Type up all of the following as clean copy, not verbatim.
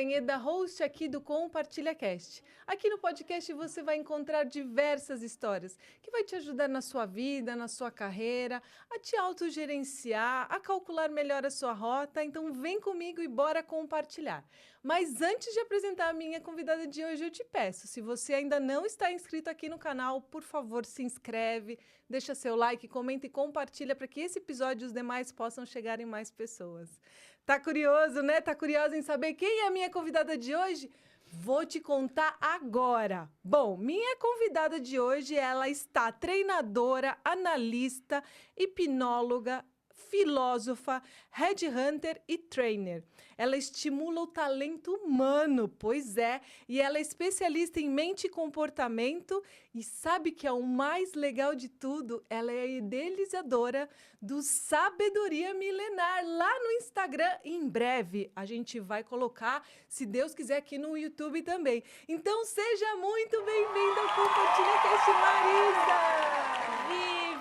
Castanheda, host aqui do Compartilha Cast. Aqui no podcast você vai encontrar diversas histórias que vai te ajudar na sua vida, na sua carreira, a te autogerenciar, a calcular melhor a sua rota. Então vem comigo e bora compartilhar. Mas antes de apresentar a minha convidada de hoje, eu te peço, se você ainda não está inscrito aqui no canal, por favor, se inscreve, deixa seu like, comenta e compartilha para que esse episódio e os demais possam chegar em mais pessoas. Tá curioso, né? Tá curioso em saber quem é a minha convidada de hoje? Vou te contar agora. Bom, minha convidada de hoje, ela está treinadora, analista, hipnóloga, filósofa, headhunter e trainer. Ela estimula o talento humano, pois é, e ela é especialista em mente e comportamento e sabe que é o mais legal de tudo, ela é a idealizadora do Sabedoria Milenar lá no Instagram. E em breve a gente vai colocar, se Deus quiser, aqui no YouTube também. Então seja muito bem-vinda ao Compartilha Cast, Marisa!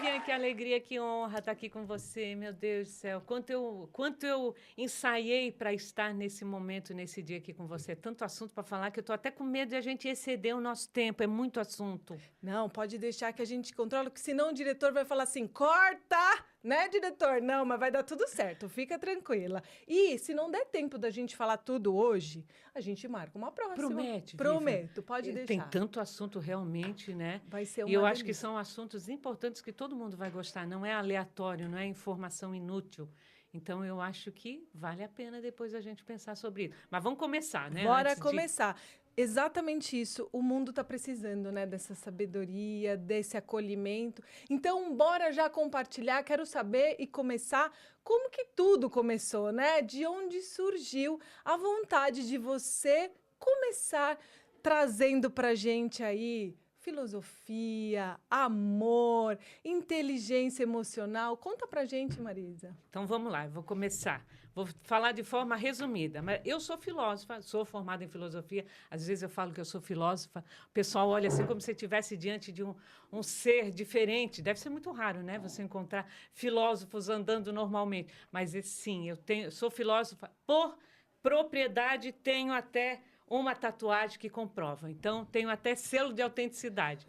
Vivian, que alegria, que honra estar aqui com você, meu Deus do céu. Quanto eu ensaiei para estar nesse momento, nesse dia aqui com você. Tanto assunto para falar que eu estou até com medo de a gente exceder o nosso tempo, é muito assunto. Não, pode deixar que a gente controla, porque senão o diretor vai falar assim, corta! Né, diretor? Não, mas vai dar tudo certo, fica tranquila. E se não der tempo da gente falar tudo hoje, a gente marca uma próxima. Promete, Prometo, Vivian. pode deixar. Tem tanto assunto realmente, né? Vai ser uma E eu delícia. acho que são assuntos importantes que todo mundo vai gostar. Não é aleatório, não é informação inútil. Então, eu acho que vale a pena depois a gente pensar sobre isso. Mas vamos começar, né? Bora começar. Exatamente isso. O mundo está precisando, né, dessa sabedoria, desse acolhimento. Então, bora já compartilhar. Quero saber e começar como que tudo começou, né? De onde surgiu a vontade de você começar trazendo para gente aí filosofia, amor, inteligência emocional. Conta pra gente, Marisa. Então, vamos lá, eu vou começar. Vou falar de forma resumida. Mas eu sou filósofa, sou formada em filosofia. Às vezes eu falo que eu sou filósofa. O pessoal olha assim como se você estivesse diante de um ser diferente. Deve ser muito raro, né? Você encontrar filósofos andando normalmente. Mas, sim, eu sou filósofa por propriedade, tenho até uma tatuagem que comprova. Então, tenho até selo de autenticidade.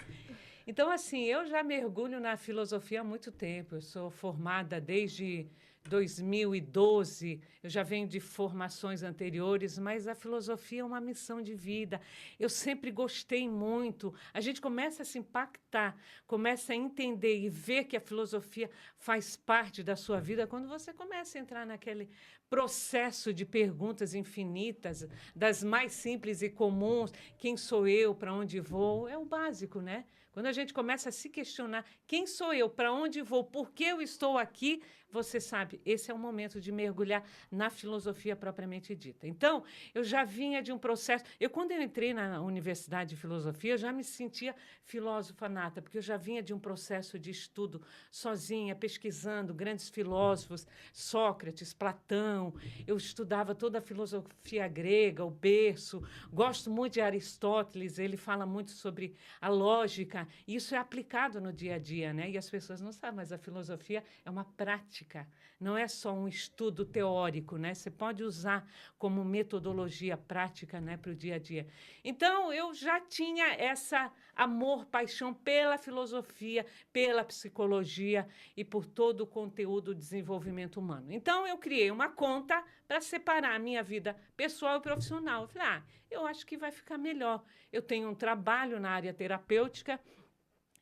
Então, assim, eu já mergulho na filosofia há muito tempo. Eu sou formada desde 2012. Eu já venho de formações anteriores, mas a filosofia é uma missão de vida. Eu sempre gostei muito. A gente começa a se impactar, começa a entender e ver que a filosofia faz parte da sua vida quando você começa a entrar naquele processo de perguntas infinitas, das mais simples e comuns. Quem sou eu? Para onde vou? É o básico, né? Quando a gente começa a se questionar quem sou eu, para onde vou, por que eu estou aqui, você sabe, esse é o momento de mergulhar na filosofia propriamente dita. Então, eu já vinha de um processo... Quando eu entrei na Universidade de Filosofia, eu já me sentia filósofa nata, porque eu já vinha de um processo de estudo sozinha, pesquisando grandes filósofos, Sócrates, Platão. Eu estudava toda a filosofia grega, o berço. Gosto muito de Aristóteles, ele fala muito sobre a lógica. Isso é aplicado no dia a dia, né? E as pessoas não sabem, mas a filosofia é uma prática, não é só um estudo teórico, né? Você pode usar como metodologia prática, né, para o dia a dia. Então, eu já tinha essa amor, paixão pela filosofia, pela psicologia e por todo o conteúdo do desenvolvimento humano. Então, eu criei uma conta para separar a minha vida pessoal e profissional. Eu falei, eu acho que vai ficar melhor. Eu tenho um trabalho na área terapêutica,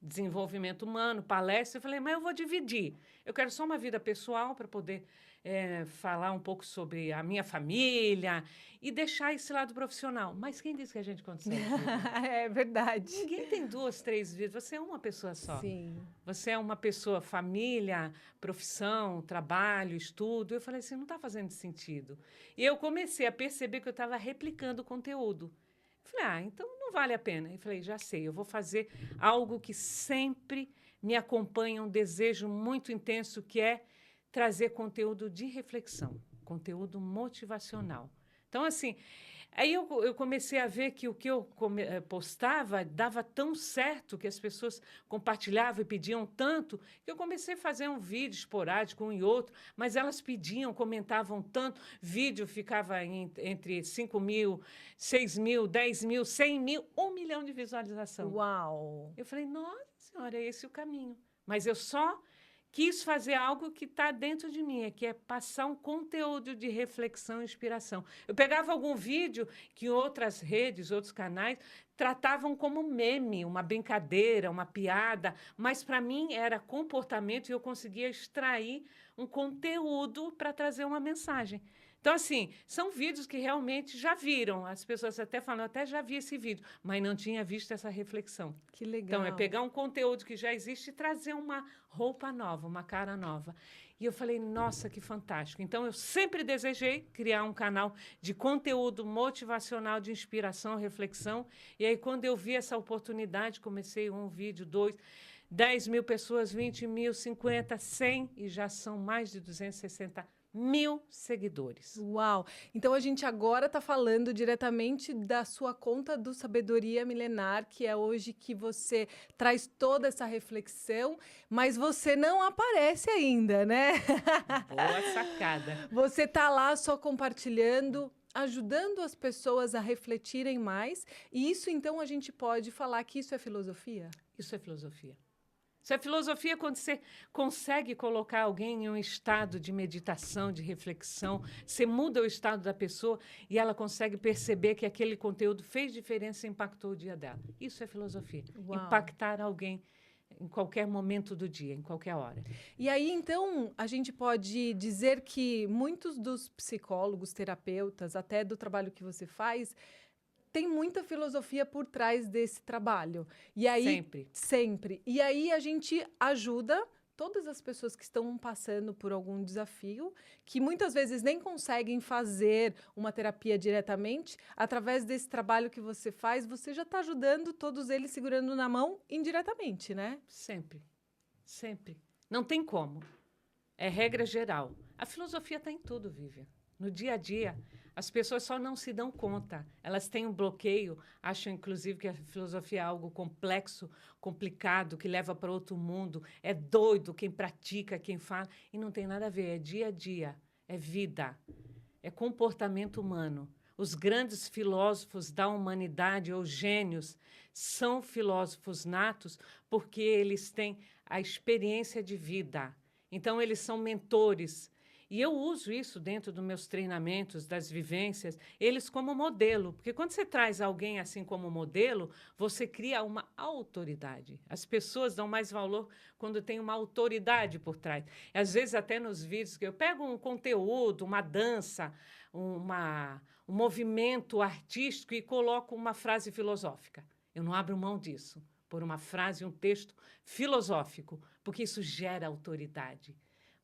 desenvolvimento humano, palestra. Eu falei, mas eu vou dividir. Eu quero só uma vida pessoal para poder falar um pouco sobre a minha família e deixar esse lado profissional. Mas quem disse que a gente consegue? É verdade. Ninguém tem 2, 3 vidas. Você é uma pessoa só. Sim. Você é uma pessoa, família, profissão, trabalho, estudo. Eu falei assim, não está fazendo sentido. E eu comecei a perceber que eu estava replicando o conteúdo. Falei, então não vale a pena. E falei, já sei, eu vou fazer algo que sempre me acompanha, um desejo muito intenso, que é trazer conteúdo de reflexão, conteúdo motivacional. Então, assim, Aí eu comecei a ver que o que eu postava dava tão certo, que as pessoas compartilhavam e pediam tanto, que eu comecei a fazer um vídeo esporádico, um e outro, mas elas pediam, comentavam tanto, vídeo ficava entre 5 mil, 6 mil, 10 mil, 100 mil, 1 milhão de visualização. Uau! Eu falei, nossa senhora, é esse o caminho. Mas eu só quis fazer algo que está dentro de mim, que é passar um conteúdo de reflexão e inspiração. Eu pegava algum vídeo que outras redes, outros canais, tratavam como meme, uma brincadeira, uma piada, mas para mim era comportamento e eu conseguia extrair um conteúdo para trazer uma mensagem. Então, assim, são vídeos que realmente já viram. As pessoas até falam, até já vi esse vídeo, mas não tinha visto essa reflexão. Que legal. Então, é pegar um conteúdo que já existe e trazer uma roupa nova, uma cara nova. E eu falei, nossa, que fantástico. Então, eu sempre desejei criar um canal de conteúdo motivacional, de inspiração, reflexão. E aí, quando eu vi essa oportunidade, comecei um vídeo, 2, 10 mil pessoas, 20 mil, 50, 100, e já são mais de 260 mil seguidores. Uau! Então a gente agora está falando diretamente da sua conta do Sabedoria Milenar, que é hoje que você traz toda essa reflexão, mas você não aparece ainda, né? Boa sacada. Você está lá só compartilhando, ajudando as pessoas a refletirem mais, e isso então a gente pode falar que isso é filosofia? Isso é filosofia. Isso é filosofia quando você consegue colocar alguém em um estado de meditação, de reflexão, você muda o estado da pessoa e ela consegue perceber que aquele conteúdo fez diferença e impactou o dia dela. Isso é filosofia. Uau. Impactar alguém em qualquer momento do dia, em qualquer hora. E aí, então, a gente pode dizer que muitos dos psicólogos, terapeutas, até do trabalho que você faz, tem muita filosofia por trás desse trabalho. E aí, Sempre. Sempre. E aí a gente ajuda todas as pessoas que estão passando por algum desafio, que muitas vezes nem conseguem fazer uma terapia diretamente, através desse trabalho que você faz, você já está ajudando todos eles segurando na mão indiretamente, né? Sempre. Sempre. Não tem como. É regra geral. A filosofia está em tudo, Vivian. No dia a dia, as pessoas só não se dão conta. Elas têm um bloqueio, acham, inclusive, que a filosofia é algo complexo, complicado, que leva para outro mundo. É doido quem pratica, quem fala. E não tem nada a ver. É dia a dia, é vida, é comportamento humano. Os grandes filósofos da humanidade, ou gênios, são filósofos natos porque eles têm a experiência de vida. Então, eles são mentores. E eu uso isso dentro dos meus treinamentos, das vivências, eles como modelo. Porque quando você traz alguém assim como modelo, você cria uma autoridade. As pessoas dão mais valor quando tem uma autoridade por trás. E, às vezes, até nos vídeos, que eu pego um conteúdo, uma dança, um movimento artístico e coloco uma frase filosófica. Eu não abro mão disso, por uma frase, um texto filosófico, porque isso gera autoridade.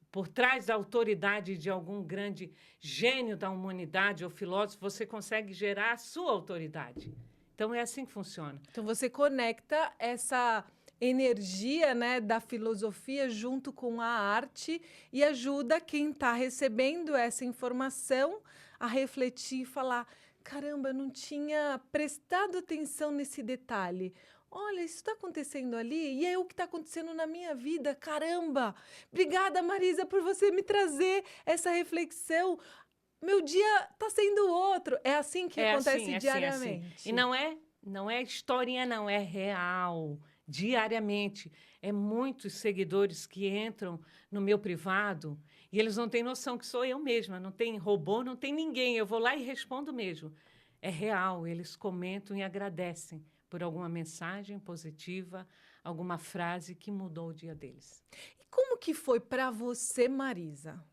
Por trás da autoridade de algum grande gênio da humanidade ou filósofo, você consegue gerar a sua autoridade. Então, é assim que funciona. Então, você conecta essa energia, né, da filosofia junto com a arte e ajuda quem está recebendo essa informação a refletir e falar, caramba, eu não tinha prestado atenção nesse detalhe. Olha, isso está acontecendo ali e é o que está acontecendo na minha vida. Caramba! Obrigada, Marisa, por você me trazer essa reflexão. Meu dia está sendo outro. É assim que acontece diariamente. Assim. E não é historinha, não. É real. Diariamente. É muitos seguidores que entram no meu privado e eles não têm noção que sou eu mesma. Não tem robô, não tem ninguém. Eu vou lá e respondo mesmo. É real. Eles comentam e agradecem por alguma mensagem positiva, alguma frase que mudou o dia deles. E como que foi para você, Marisa?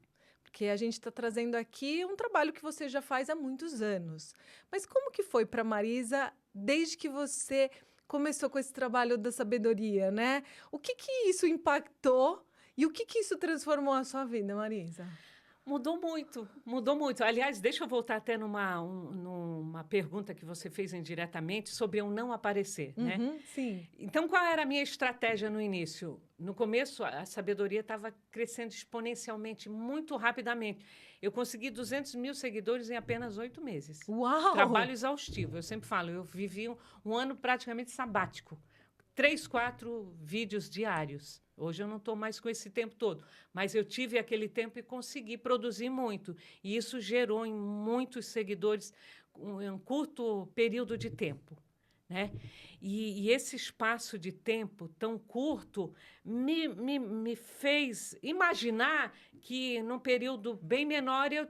Porque a gente está trazendo aqui um trabalho que você já faz há muitos anos. Mas como que foi para Marisa desde que você começou com esse trabalho da sabedoria, né? O que isso impactou e o que isso transformou a sua vida, Marisa? Mudou muito, mudou muito. Aliás, deixa eu voltar até numa pergunta que você fez indiretamente sobre eu não aparecer, né? Sim. Então, qual era a minha estratégia no início? No começo, a sabedoria estava crescendo exponencialmente, muito rapidamente. Eu consegui 200 mil seguidores em apenas 8 meses. Uau! Trabalho exaustivo. Eu sempre falo, eu vivi um ano praticamente sabático. 3, 4 vídeos diários. Hoje eu não estou mais com esse tempo todo, mas eu tive aquele tempo e consegui produzir muito. E isso gerou em muitos seguidores em um curto período de tempo, né? E esse espaço de tempo tão curto me fez imaginar que, num período bem menor, eu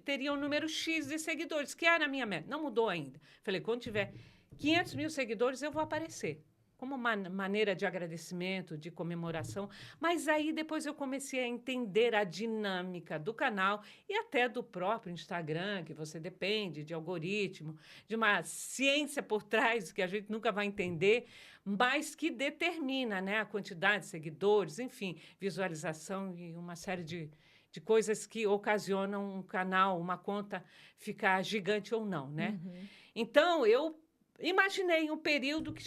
teria um número X de seguidores, que era a minha meta. Não mudou ainda. Falei, quando tiver 500 mil seguidores, eu vou aparecer. Como uma maneira de agradecimento, de comemoração. Mas aí depois eu comecei a entender a dinâmica do canal e até do próprio Instagram, que você depende de algoritmo, de uma ciência por trás que a gente nunca vai entender, mas que determina, né, a quantidade de seguidores, enfim, visualização e uma série de coisas que ocasionam um canal, uma conta ficar gigante ou não, né? Então, eu imaginei um período que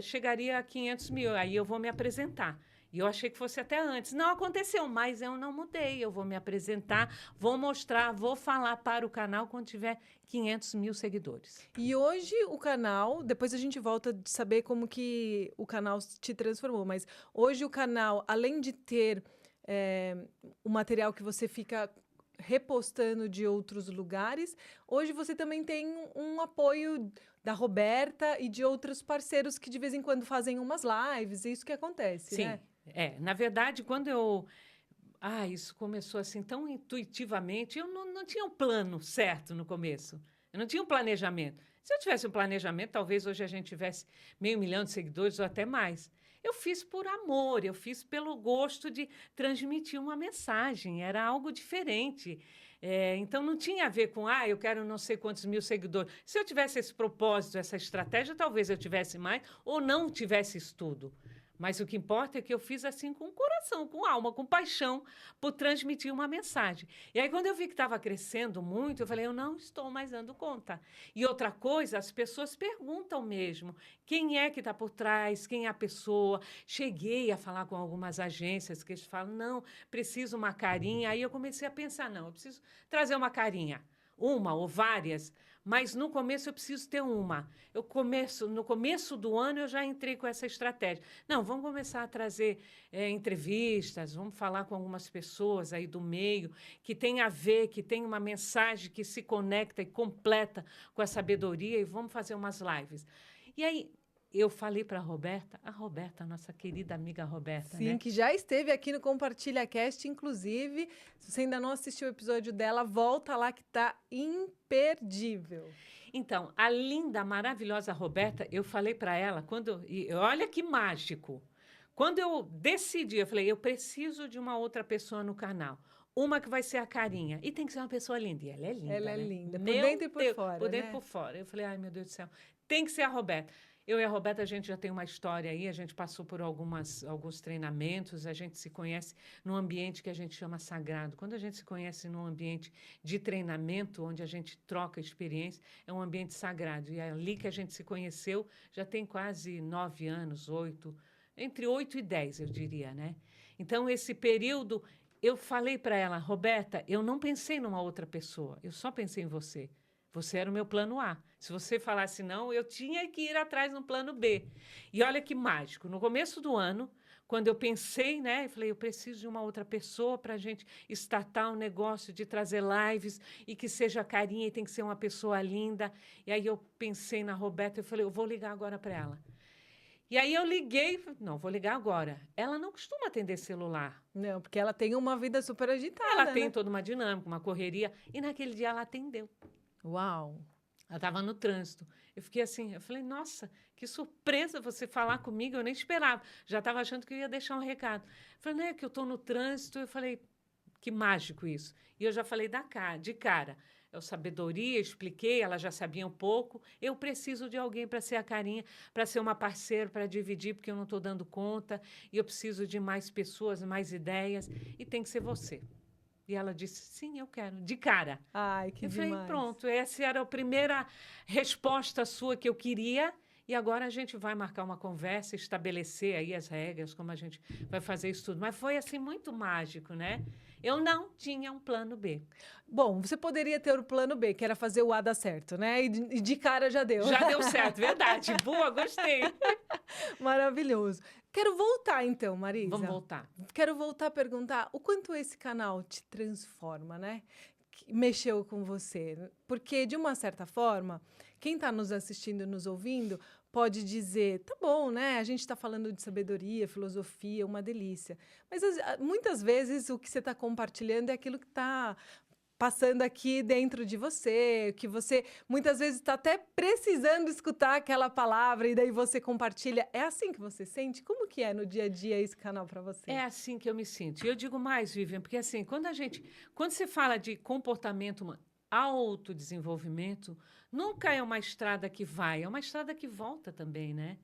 chegaria a 500 mil, aí eu vou me apresentar. E eu achei que fosse até antes. Não aconteceu, mas eu não mudei. Eu vou me apresentar, vou mostrar, vou falar para o canal quando tiver 500 mil seguidores. E hoje o canal, depois a gente volta de saber como que o canal te transformou, mas hoje o canal, além de ter o material que você fica repostando de outros lugares, hoje você também tem um apoio da Roberta e de outros parceiros que de vez em quando fazem umas lives, é isso que acontece, Sim, né? na verdade, quando eu... isso começou assim tão intuitivamente, eu não tinha um plano certo no começo, eu não tinha um planejamento. Se eu tivesse um planejamento, talvez hoje a gente tivesse 500 mil de seguidores ou até mais. Eu fiz por amor, eu fiz pelo gosto de transmitir uma mensagem, era algo diferente. Então, não tinha a ver com, eu quero não sei quantos mil seguidores. Se eu tivesse esse propósito, essa estratégia, talvez eu tivesse mais ou não tivesse isso tudo. Mas o que importa é que eu fiz assim com o coração, com alma, com paixão, por transmitir uma mensagem. E aí, quando eu vi que estava crescendo muito, eu falei, eu não estou mais dando conta. E outra coisa, as pessoas perguntam mesmo, quem é que está por trás, quem é a pessoa. Cheguei a falar com algumas agências que eles falam, não, preciso uma carinha. Aí eu comecei a pensar, não, eu preciso trazer uma carinha. Uma ou várias, mas no começo eu preciso ter uma. No começo do ano eu já entrei com essa estratégia. Não, vamos começar a trazer entrevistas, vamos falar com algumas pessoas aí do meio que tem a ver, que tem uma mensagem que se conecta e completa com a sabedoria e vamos fazer umas lives. E aí eu falei para a Roberta, nossa querida amiga Roberta, Sim, né? que já esteve aqui no Compartilha Cast, inclusive. Se você ainda não assistiu o episódio dela, volta lá que tá imperdível. Então, a linda, maravilhosa Roberta, eu falei para ela, olha que mágico. Quando eu decidi, eu falei, eu preciso de uma outra pessoa no canal. Uma que vai ser a carinha. E tem que ser uma pessoa linda. E ela é linda, Ela é né? linda, por Meu dentro e por Deus, fora, por dentro e né? por fora. Eu falei, ai, meu Deus do céu, tem que ser a Roberta. Eu e a Roberta, a gente já tem uma história aí, a gente passou por alguns treinamentos, a gente se conhece num ambiente que a gente chama sagrado. Quando a gente se conhece num ambiente de treinamento, onde a gente troca experiência, é um ambiente sagrado. E é ali que a gente se conheceu, já tem quase 9 anos, 8, entre 8 e 10, eu diria, né? Então, esse período, eu falei para ela, Roberta, eu não pensei numa outra pessoa, eu só pensei em você. Você era o meu plano A. Se você falasse não, eu tinha que ir atrás no plano B. E olha que mágico. No começo do ano, quando eu pensei, né, eu falei, eu preciso de uma outra pessoa para a gente startar um negócio de trazer lives e que seja carinha e tem que ser uma pessoa linda. E aí eu pensei na Roberta, eu falei, eu vou ligar agora para ela. E aí eu liguei, não, vou ligar agora. Ela não costuma atender celular. Não, porque ela tem uma vida super agitada, Ela tem né? toda uma dinâmica, uma correria. E naquele dia ela atendeu. Uau! Ela estava no trânsito. Eu fiquei assim, eu falei, nossa, que surpresa você falar comigo, eu nem esperava. Já estava achando que eu ia deixar um recado. Eu falei, não é que eu estou no trânsito. Eu falei, que mágico isso. E eu já falei de cara. Eu sabedoria, expliquei, ela já sabia um pouco. Eu preciso de alguém para ser a carinha, para ser uma parceira, para dividir, porque eu não estou dando conta. E eu preciso de mais pessoas, mais ideias. E tem que ser você. E ela disse, sim, eu quero, de cara. Ai, que Eu demais. falei, pronto, essa era a primeira resposta sua que eu queria, e agora a gente vai marcar uma conversa, estabelecer aí as regras, como a gente vai fazer isso tudo. Mas foi, assim, muito mágico, né? Eu não tinha um plano B. Bom, você poderia ter o plano B, que era fazer o A dar certo, né? E de cara já deu. Já deu certo, verdade. Boa, gostei. Maravilhoso. Quero voltar então, Marisa. Vamos voltar. Quero voltar a perguntar o quanto esse canal te transforma, né? Que mexeu com você. Porque, de uma certa forma, quem está nos assistindo e nos ouvindo pode dizer, tá bom, né? A gente está falando de sabedoria, filosofia, uma delícia. Mas muitas vezes o que você está compartilhando é aquilo que está passando aqui dentro de você, que você muitas vezes está até precisando escutar aquela palavra e daí você compartilha. É assim que você sente? Como que é no dia a dia esse canal para você? É assim que eu me sinto. E eu digo mais, Vivian, porque assim, quando se fala de comportamento humano, autodesenvolvimento, nunca é uma estrada que vai, é uma estrada que volta também, né?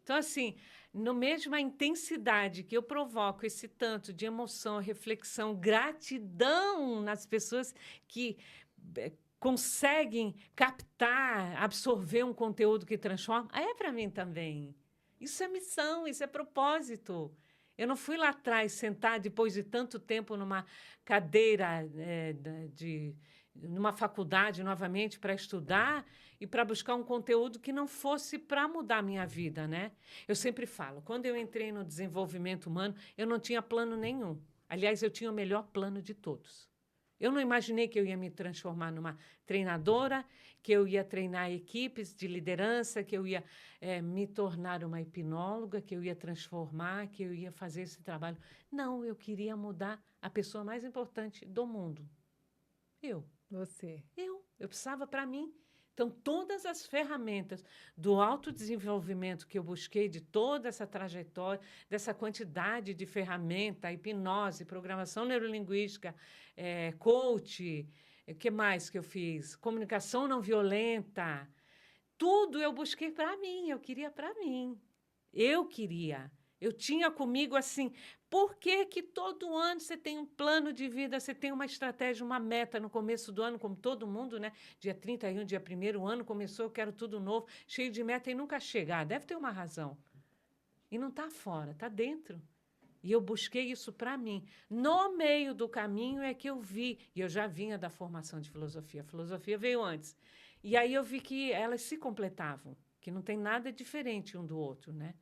Então, assim, no mesma intensidade que eu provoco esse tanto de emoção, reflexão, gratidão nas pessoas que conseguem captar, absorver um conteúdo que transforma, é para mim também. Isso é missão, isso é propósito. Eu não fui lá atrás sentar depois de tanto tempo numa cadeira numa faculdade novamente para estudar e para buscar um conteúdo que não fosse para mudar a minha vida, né? Eu sempre falo, quando eu entrei no desenvolvimento humano, eu não tinha plano nenhum. Aliás, eu tinha o melhor plano de todos. Eu não imaginei que eu ia me transformar numa treinadora, que eu ia treinar equipes de liderança, que eu ia me tornar uma hipnóloga, que eu ia transformar, que eu ia fazer esse trabalho. Não, eu queria mudar a pessoa mais importante do mundo. Eu. Você. Eu precisava para mim. Então, todas as ferramentas do autodesenvolvimento que eu busquei, de toda essa trajetória, dessa quantidade de ferramenta, hipnose, programação neurolinguística, coach, o que mais que eu fiz? Comunicação não violenta. Tudo eu busquei para mim, eu queria para mim. Eu queria. Eu tinha comigo assim, por que que todo ano você tem um plano de vida, você tem uma estratégia, uma meta no começo do ano, como todo mundo, né? Dia 31, dia 1º, o ano começou, eu quero tudo novo, cheio de meta e nunca chegar. Deve ter uma razão. E não está fora, está dentro. E eu busquei isso para mim. No meio do caminho é que eu vi, e eu já vinha da formação de filosofia, a filosofia veio antes. E aí eu vi que elas se completavam, que não tem nada diferente um do outro, né?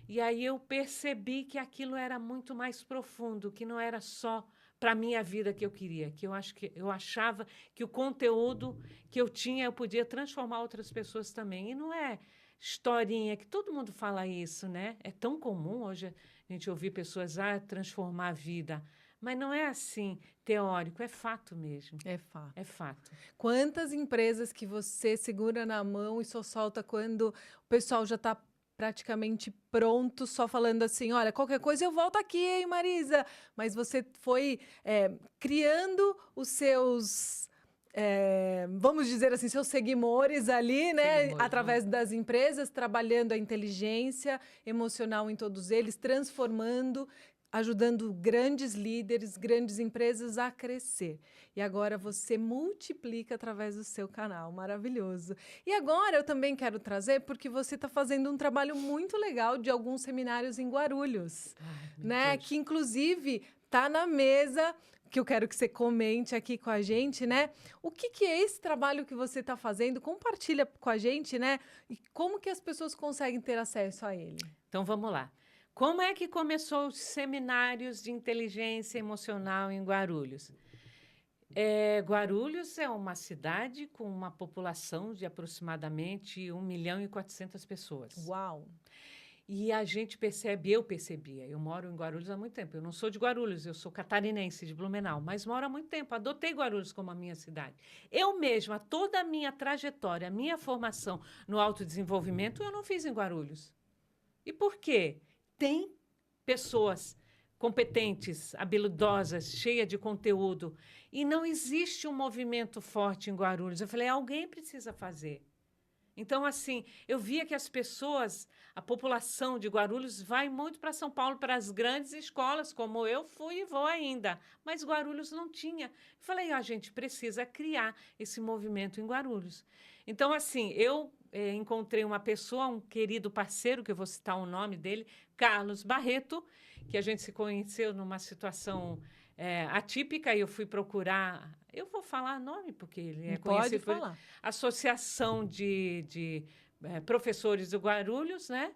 E aí eu percebi que aquilo era muito mais profundo, que não era só para a minha vida que eu queria, que eu achava que o conteúdo que eu tinha eu podia transformar outras pessoas também. E não é historinha, que todo mundo fala isso, né? É tão comum hoje a gente ouvir pessoas transformar a vida. Mas não é assim, teórico, é fato mesmo. É fato. É fato. Quantas empresas que você segura na mão e só solta quando o pessoal já está praticamente pronto, só falando assim, olha, qualquer coisa eu volto aqui, hein, Marisa? Mas você foi criando os seus, vamos dizer assim, seus seguidores ali, né? Através das empresas, trabalhando a inteligência emocional em todos eles, transformando, ajudando grandes líderes, grandes empresas a crescer. E agora você multiplica através do seu canal. Maravilhoso. E agora eu também quero trazer, porque você está fazendo um trabalho muito legal de alguns seminários em Guarulhos, né? Que, inclusive, está na mesa, que eu quero que você comente aqui com a gente, né? O que é esse trabalho que você está fazendo? Compartilha com a gente, né? E como que as pessoas conseguem ter acesso a ele? Então, vamos lá. Como é que começou os seminários de inteligência emocional em Guarulhos? Guarulhos é uma cidade com uma população de aproximadamente 1.400.000 pessoas. Uau! E a gente eu percebia, eu moro em Guarulhos há muito tempo. Eu não sou de Guarulhos, eu sou catarinense, de Blumenau, mas moro há muito tempo, adotei Guarulhos como a minha cidade. Eu mesma, toda a minha trajetória, a minha formação no autodesenvolvimento, eu não fiz em Guarulhos. E por quê? Tem pessoas competentes, habilidosas, cheias de conteúdo, e não existe um movimento forte em Guarulhos. Eu falei, alguém precisa fazer. Então, assim, eu via que as pessoas, a população de Guarulhos vai muito para São Paulo, para as grandes escolas, como eu fui e vou ainda. Mas Guarulhos não tinha. Falei, a gente precisa criar esse movimento em Guarulhos. Então, assim, eu encontrei uma pessoa, um querido parceiro, que eu vou citar o nome dele, Carlos Barreto, que a gente se conheceu numa situação atípica, e eu fui procurar. Eu vou falar nome, porque ele é conhecido por Associação de Professores do Guarulhos, né?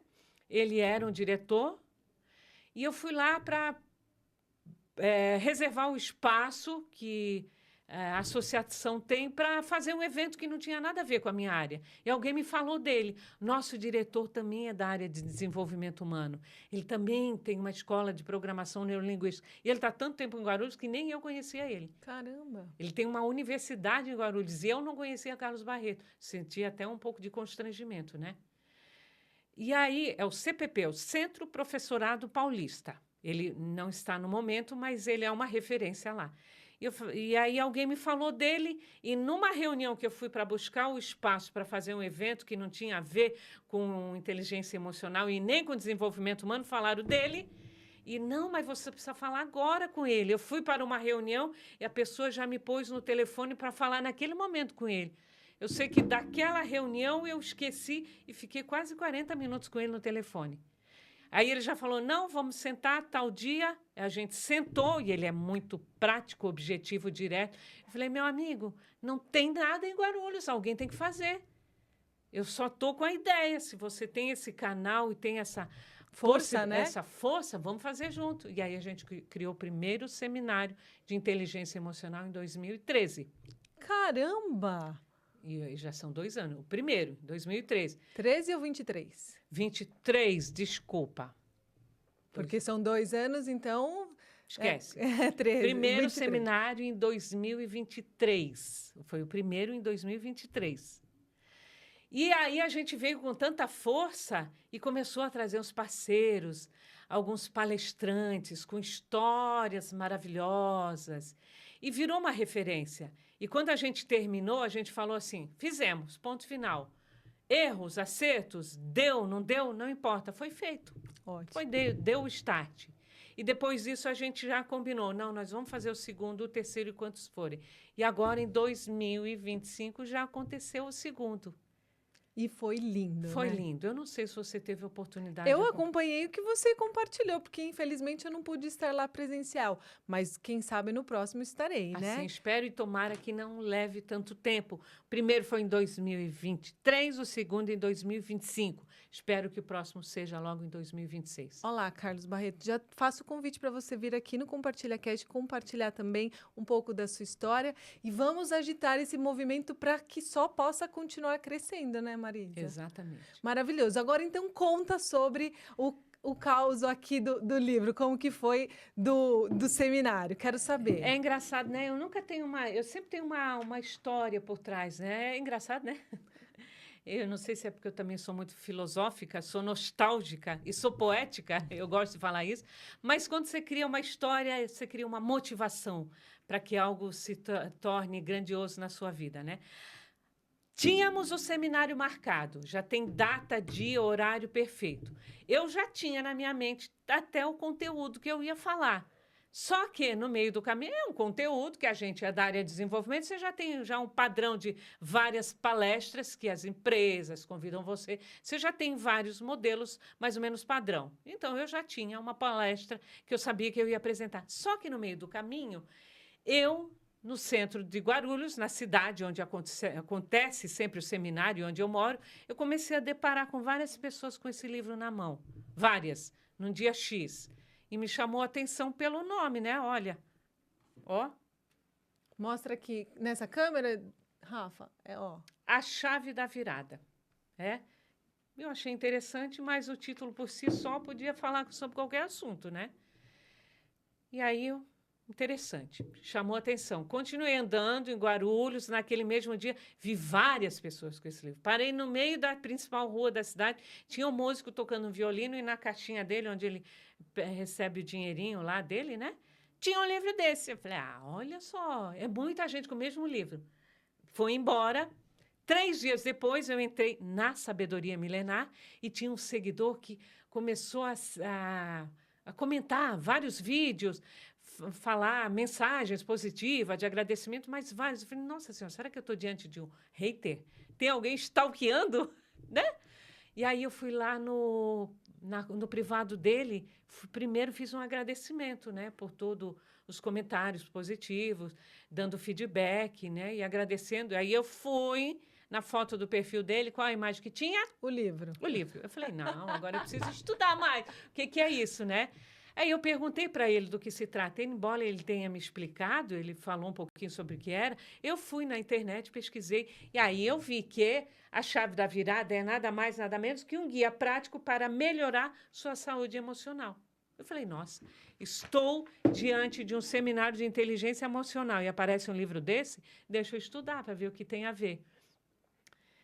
Ele era um diretor, e eu fui lá para reservar o espaço que a associação tem para fazer um evento que não tinha nada a ver com a minha área. E alguém me falou dele. Nosso diretor também é da área de desenvolvimento humano. Ele também tem uma escola de programação neurolinguística. E ele está tanto tempo em Guarulhos que nem eu conhecia ele. Caramba! Ele tem uma universidade em Guarulhos e eu não conhecia Carlos Barreto. Senti até um pouco de constrangimento, né? E aí é o CPP, o Centro Professorado Paulista. Ele não está no momento, mas ele é uma referência lá. E aí alguém me falou dele, e numa reunião que eu fui para buscar o espaço para fazer um evento que não tinha a ver com inteligência emocional e nem com desenvolvimento humano, falaram dele. E não, mas você precisa falar agora com ele. Eu fui para uma reunião e a pessoa já me pôs no telefone para falar naquele momento com ele. Eu sei que daquela reunião eu esqueci e fiquei quase 40 minutos com ele no telefone. Aí ele já falou, não, vamos sentar tal dia. A gente sentou, e ele é muito prático, objetivo, direto. Eu falei, meu amigo, não tem nada em Guarulhos, alguém tem que fazer. Eu só estou com a ideia. Se você tem esse canal e tem essa força, né? Essa força, vamos fazer junto. E aí a gente criou o primeiro seminário de inteligência emocional em 2013. Caramba! E já são 2 anos. O primeiro, 2013. 13 ou 23? 23, desculpa. Porque são 2 anos, então... Esquece. 13, primeiro 23. seminário em 2023. Foi o primeiro em 2023. E aí a gente veio com tanta força e começou a trazer os parceiros, alguns palestrantes com histórias maravilhosas. E virou uma referência. E quando a gente terminou, a gente falou assim, fizemos, ponto final. Erros, acertos, deu, não importa, foi feito. Ótimo. Deu o start. E depois disso a gente já combinou, não, nós vamos fazer o segundo, o terceiro e quantos forem. E agora, em 2025, já aconteceu o segundo. E foi lindo, Foi né? lindo. Eu não sei se você teve oportunidade. Eu acompanhei o que você compartilhou, porque infelizmente eu não pude estar lá presencial. Mas quem sabe no próximo estarei, né? Assim, espero e tomara que não leve tanto tempo. O primeiro foi em 2023, o segundo em 2025. Espero que o próximo seja logo em 2026. Olá, Carlos Barreto. Já faço o convite para você vir aqui no Compartilha Cast, compartilhar também um pouco da sua história. E vamos agitar esse movimento para que só possa continuar crescendo, né, Marisa? Exatamente. Maravilhoso. Agora, então, conta sobre o caos aqui do livro, como que foi do seminário. Quero saber. É engraçado, né? Eu sempre tenho uma história por trás, né? É engraçado, né? Eu não sei se é porque eu também sou muito filosófica, sou nostálgica e sou poética, eu gosto de falar isso, mas quando você cria uma história, você cria uma motivação para que algo se torne grandioso na sua vida, né? Tínhamos o seminário marcado, já tem data, dia, horário perfeito. Eu já tinha na minha mente até o conteúdo que eu ia falar. Só que, no meio do caminho, é um conteúdo que a gente é da área de desenvolvimento, você já tem um padrão de várias palestras que as empresas convidam você, você já tem vários modelos mais ou menos padrão. Então, eu já tinha uma palestra que eu sabia que eu ia apresentar. Só que, no meio do caminho, no centro de Guarulhos, na cidade onde acontece sempre o seminário, onde eu moro, eu comecei a deparar com várias pessoas com esse livro na mão. Várias, num dia X. E me chamou a atenção pelo nome, né? Olha, ó. Mostra aqui, nessa câmera, Rafa, ó. A Chave da Virada. Eu achei interessante, mas o título por si só podia falar sobre qualquer assunto, né? E aí, interessante, chamou a atenção. Continuei andando em Guarulhos, naquele mesmo dia, vi várias pessoas com esse livro. Parei no meio da principal rua da cidade, tinha um músico tocando um violino e na caixinha dele, onde ele recebe o dinheirinho lá dele, né? Tinha um livro desse. Eu falei, olha só, é muita gente com o mesmo livro. Foi embora, 3 dias depois, eu entrei na Sabedoria Milenar e tinha um seguidor que começou a comentar vários vídeos, falar mensagens positivas, de agradecimento, mas vários. Eu falei, nossa senhora, será que eu estou diante de um hater? Tem alguém stalkeando? Né? E aí eu fui lá no privado dele, primeiro fiz um agradecimento, né, por todos os comentários positivos, dando feedback, né, e agradecendo. Aí eu fui na foto do perfil dele, qual a imagem que tinha? O livro. O livro. Eu falei, não, agora eu preciso estudar mais. O que é isso, né? Aí eu perguntei para ele do que se trata. Embora ele tenha me explicado, ele falou um pouquinho sobre o que era, eu fui na internet, pesquisei, e aí eu vi que a chave da virada é nada mais, nada menos que um guia prático para melhorar sua saúde emocional. Eu falei, nossa, estou diante de um seminário de inteligência emocional e aparece um livro desse, deixa eu estudar para ver o que tem a ver.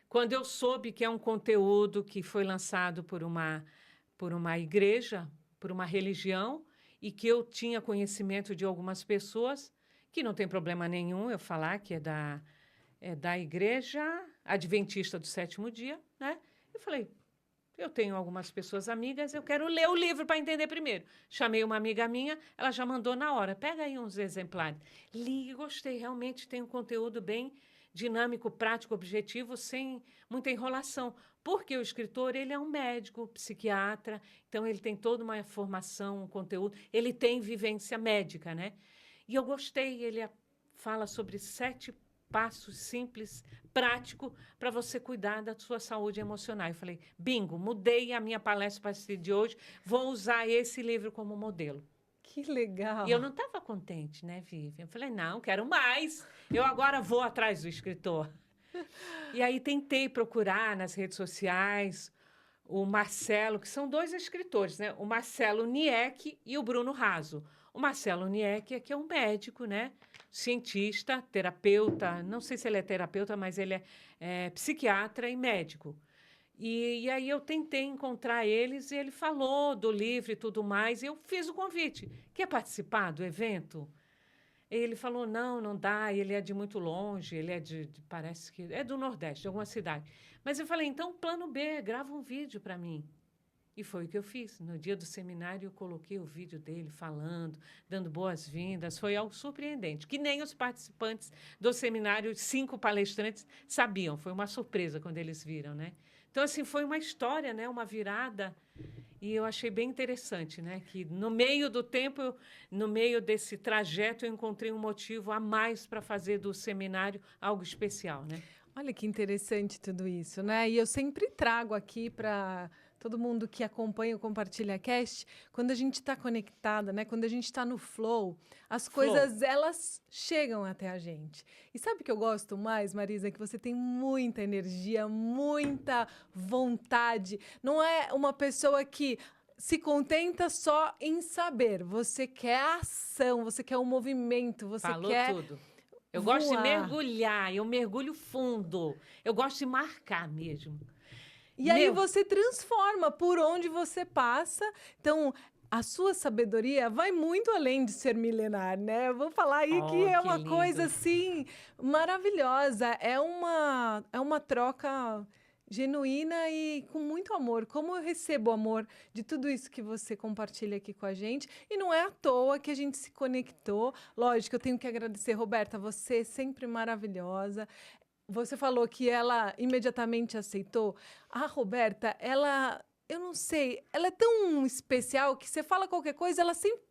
Quando eu soube que é um conteúdo que foi lançado por uma igreja, por uma religião, e que eu tinha conhecimento de algumas pessoas, que não tem problema nenhum eu falar que é da Igreja Adventista do Sétimo Dia, né? Eu falei, eu tenho algumas pessoas amigas, eu quero ler o livro para entender primeiro. Chamei uma amiga minha, ela já mandou na hora, pega aí uns exemplares. Li e gostei, realmente tem um conteúdo bem dinâmico, prático, objetivo, sem muita enrolação. Porque o escritor, ele é um médico, psiquiatra, então ele tem toda uma formação, um conteúdo, ele tem vivência médica, né? E eu gostei, ele fala sobre 7 passos simples, prático, para você cuidar da sua saúde emocional. Eu falei, bingo, mudei a minha palestra para esse de hoje, vou usar esse livro como modelo. Que legal. E eu não estava contente, né, Vivian? Eu falei, não, quero mais. Eu agora vou atrás do escritor. E aí tentei procurar nas redes sociais o Marcelo, que são 2 escritores, né? O Marcelo Niek e o Bruno Raso. O Marcelo Niek é que é um médico, né? Cientista, terapeuta, não sei se ele é terapeuta, mas ele é psiquiatra e médico. E aí eu tentei encontrar eles e ele falou do livro e tudo mais, e eu fiz o convite. Quer participar do evento? Ele falou, não dá, ele é de muito longe, ele é parece que é do Nordeste, de alguma cidade. Mas eu falei, então, plano B, grava um vídeo para mim. E foi o que eu fiz. No dia do seminário, eu coloquei o vídeo dele falando, dando boas-vindas. Foi algo surpreendente, que nem os participantes do seminário, 5 palestrantes, sabiam. Foi uma surpresa quando eles viram, né? Então, assim, foi uma história, né? Uma virada. E eu achei bem interessante, né? Que no meio do tempo, no meio desse trajeto, eu encontrei um motivo a mais para fazer do seminário algo especial, né? Olha que interessante tudo isso, né? E eu sempre trago aqui para todo mundo que acompanha o Compartilha Cast, quando a gente está conectada, né? Quando a gente está no flow, as coisas, elas chegam até a gente. E sabe o que eu gosto mais, Marisa? Que você tem muita energia, muita vontade. Não é uma pessoa que se contenta só em saber. Você quer ação, você quer um movimento, você Falou quer tudo. Eu gosto de mergulhar, eu mergulho fundo. Eu gosto de marcar mesmo. E aí você transforma por onde você passa. Então, a sua sabedoria vai muito além de ser milenar, né? Eu vou falar aí que é uma coisa, assim, maravilhosa. É uma troca genuína e com muito amor. Como eu recebo amor de tudo isso que você compartilha aqui com a gente. E não é à toa que a gente se conectou. Lógico, eu tenho que agradecer, Roberta, você é sempre maravilhosa. Você falou que ela imediatamente aceitou. A Roberta, eu não sei, ela é tão especial que você fala qualquer coisa, ela sempre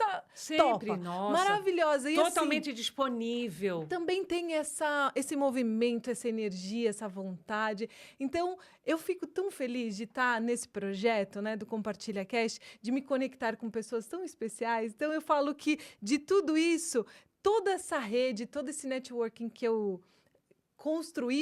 topa. Nossa. Maravilhosa. E totalmente disponível. Também tem esse movimento, essa energia, essa vontade. Então, eu fico tão feliz de estar nesse projeto, né, do Compartilha Cast, de me conectar com pessoas tão especiais. Então, eu falo que de tudo isso, toda essa rede, todo esse networking que eu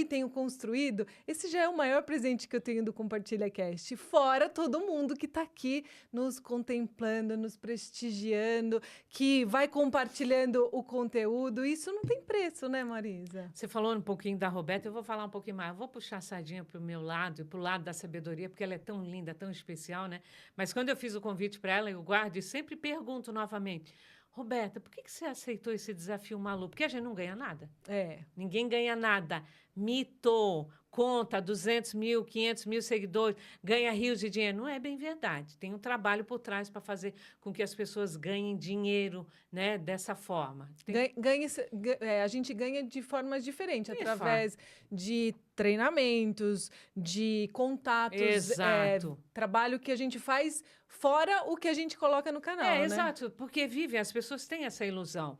tenho construído, esse já é o maior presente que eu tenho do Compartilha Cast. Fora todo mundo que está aqui nos contemplando, nos prestigiando, que vai compartilhando o conteúdo. Isso não tem preço, né, Marisa? Você falou um pouquinho da Roberta, eu vou falar um pouquinho mais. Eu vou puxar a sardinha para o meu lado e para o lado da sabedoria, porque ela é tão linda, tão especial, né? Mas quando eu fiz o convite para ela, eu guardo e sempre pergunto novamente, Roberta, por que você aceitou esse desafio maluco? Porque a gente não ganha nada. É. Ninguém ganha nada. Mito. Conta 200 mil, 500 mil seguidores, ganha rios de dinheiro. Não é bem verdade. Tem um trabalho por trás para fazer com que as pessoas ganhem dinheiro, né, dessa forma. A gente ganha de formas diferentes, De através de treinamentos, de contatos, Exato. trabalho que a gente faz fora o que a gente coloca no canal, né? Exato, porque vivem, as pessoas têm essa ilusão.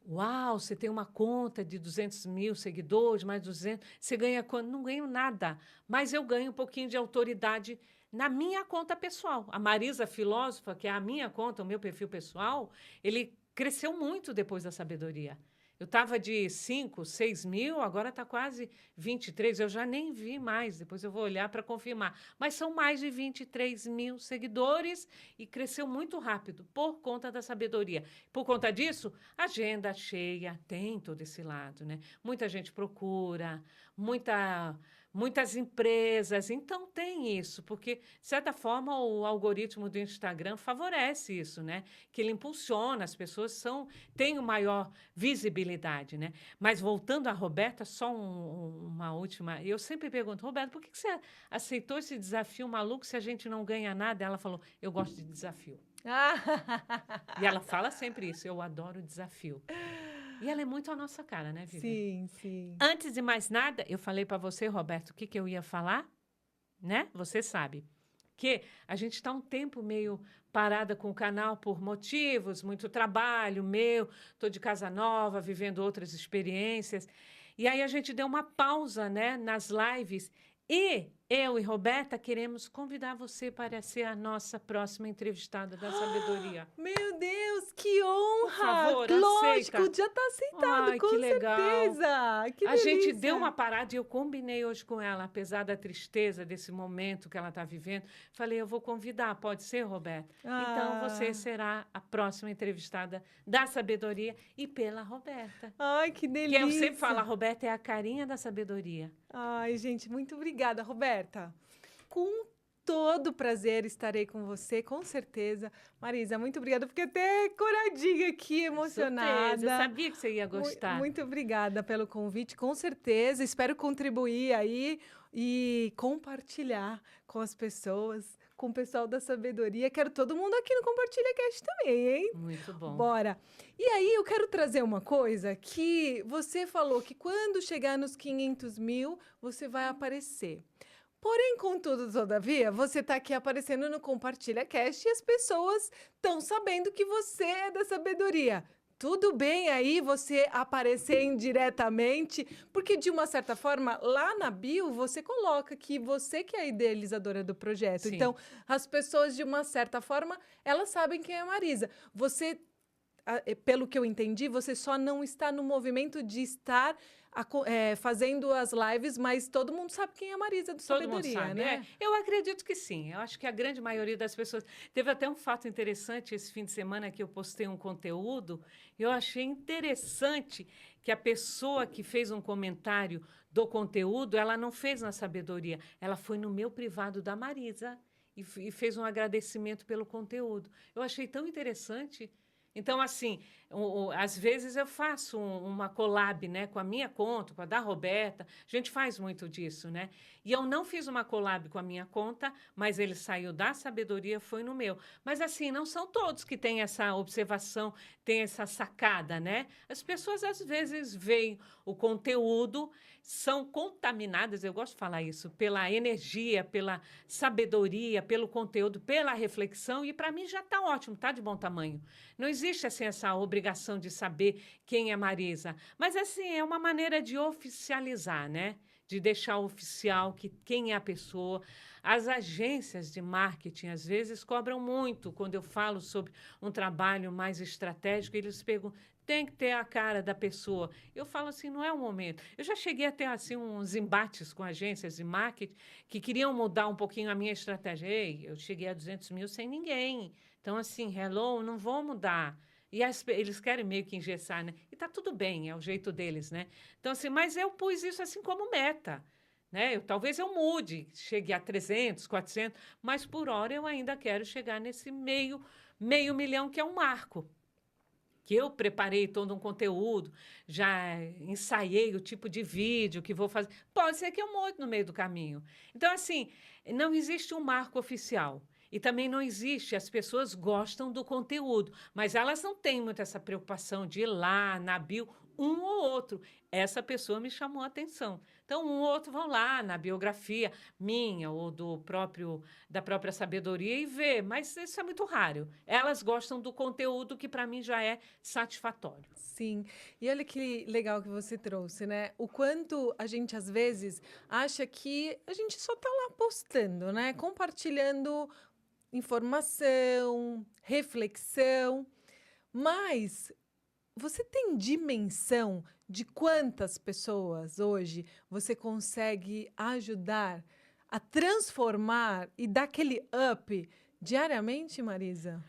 Uau, você tem uma conta de 200 mil seguidores, mais 200, você ganha quanto? Não ganho nada, mas eu ganho um pouquinho de autoridade na minha conta pessoal. A Marisa Filósofa, que é a minha conta, o meu perfil pessoal, ele cresceu muito depois da sabedoria. Eu estava de 5, 6 mil, agora está quase 23. Eu já nem vi mais, depois eu vou olhar para confirmar. Mas são mais de 23 mil seguidores e cresceu muito rápido por conta da sabedoria. Por conta disso, agenda cheia, tem todo esse lado, né? Muita gente procura, muitas empresas. Então, tem isso, porque, de certa forma, o algoritmo do Instagram favorece isso, né? Que ele impulsiona, as pessoas têm maior visibilidade, né? Mas, voltando à Roberta, só uma última. Eu sempre pergunto, Roberta, por que você aceitou esse desafio maluco se a gente não ganha nada? Ela falou, eu gosto de desafio. E ela fala sempre isso, eu adoro desafio. E ela é muito a nossa cara, né, Vivian? Sim, sim. Antes de mais nada, eu falei para você, Roberto, o que eu ia falar, né? Você sabe. Que a gente está um tempo meio parada com o canal por motivos, muito trabalho meu, estou de casa nova, vivendo outras experiências. E aí a gente deu uma pausa, né, nas lives. E eu e Roberta queremos convidar você para ser a nossa próxima entrevistada da Sabedoria. Meu Deus, que honra! Por favor, lógico, aceita. já está aceitado, Ai, com que legal. certeza. Que A delícia. gente deu uma parada e eu combinei hoje com ela, apesar da tristeza desse momento que ela está vivendo. Falei, eu vou convidar, pode ser, Roberta? Então, você será a próxima entrevistada da Sabedoria e pela Roberta. Ai, que delícia. Que eu sempre falo, a Roberta é a carinha da sabedoria. Ai, gente, muito obrigada, Roberta. Com todo prazer estarei com você, com certeza. Marisa, muito obrigada. Fiquei até coradinha aqui, emocionada. Surpresa, eu sabia que você ia gostar. Muito obrigada pelo convite, com certeza. Espero contribuir aí e compartilhar com as pessoas, com o pessoal da sabedoria. Quero todo mundo aqui no Compartilha Cast também, hein? Muito bom. Bora. E aí, eu quero trazer uma coisa que você falou que quando chegar nos 500 mil, você vai aparecer. Porém, contudo, todavia, você está aqui aparecendo no Compartilha Cast e as pessoas estão sabendo que você é da sabedoria. Tudo bem aí você aparecer indiretamente, porque de uma certa forma, lá na bio, você coloca que você que é a idealizadora do projeto. Sim. Então, as pessoas, de uma certa forma, elas sabem quem é a Marisa. Você, pelo que eu entendi, você só não está no movimento de estar fazendo as lives, mas todo mundo sabe quem é a Marisa do Sabedoria, todo mundo sabe, né? Eu acredito que sim. Eu acho que a grande maioria das pessoas... Teve até um fato interessante esse fim de semana que eu postei um conteúdo. Eu achei interessante que a pessoa que fez um comentário do conteúdo, ela não fez na Sabedoria, ela foi no meu privado da Marisa e fez um agradecimento pelo conteúdo. Eu achei tão interessante. Então, assim, às vezes eu faço uma collab, né, com a minha conta, com a da Roberta. A gente faz muito disso, né? E eu não fiz uma collab com a minha conta, mas ele saiu da Sabedoria, foi no meu. Mas, assim, não são todos que têm essa observação, têm essa sacada, né? As pessoas, às vezes, veem o conteúdo, são contaminadas, eu gosto de falar isso, pela energia, pela sabedoria, pelo conteúdo, pela reflexão, e para mim já está ótimo, está de bom tamanho. Não existe assim essa obrigação de saber quem é Marisa, mas assim é uma maneira de oficializar, né? De deixar oficial quem é a pessoa. As agências de marketing às vezes cobram muito quando eu falo sobre um trabalho mais estratégico. Eles perguntam, tem que ter a cara da pessoa. Eu falo assim, não é o momento. Eu já cheguei a ter assim uns embates com agências de marketing que queriam mudar um pouquinho a minha estratégia. Ei, eu cheguei a 200 mil sem ninguém. Então, assim, hello, não vou mudar. E eles querem meio que engessar, né? E tá tudo bem, é o jeito deles, né? Então, assim, mas eu pus isso assim como meta, né? Talvez eu mude, chegue a 300, 400, mas por hora eu ainda quero chegar nesse meio milhão, que é um marco, que eu preparei todo um conteúdo, já ensaiei o tipo de vídeo que vou fazer. Pode ser que eu mude no meio do caminho. Então, assim, não existe um marco oficial. E também não existe, as pessoas gostam do conteúdo, mas elas não têm muito essa preocupação de ir lá na bio, um ou outro. Essa pessoa me chamou a atenção. Então, um ou outro vão lá na biografia minha ou da própria sabedoria e vê, mas isso é muito raro. Elas gostam do conteúdo que para mim já é satisfatório. Sim. E olha que legal que você trouxe, né? O quanto a gente, às vezes, acha que a gente só está lá postando, né? Compartilhando informação, reflexão, mas você tem dimensão de quantas pessoas hoje você consegue ajudar a transformar e dar aquele up diariamente, Marisa?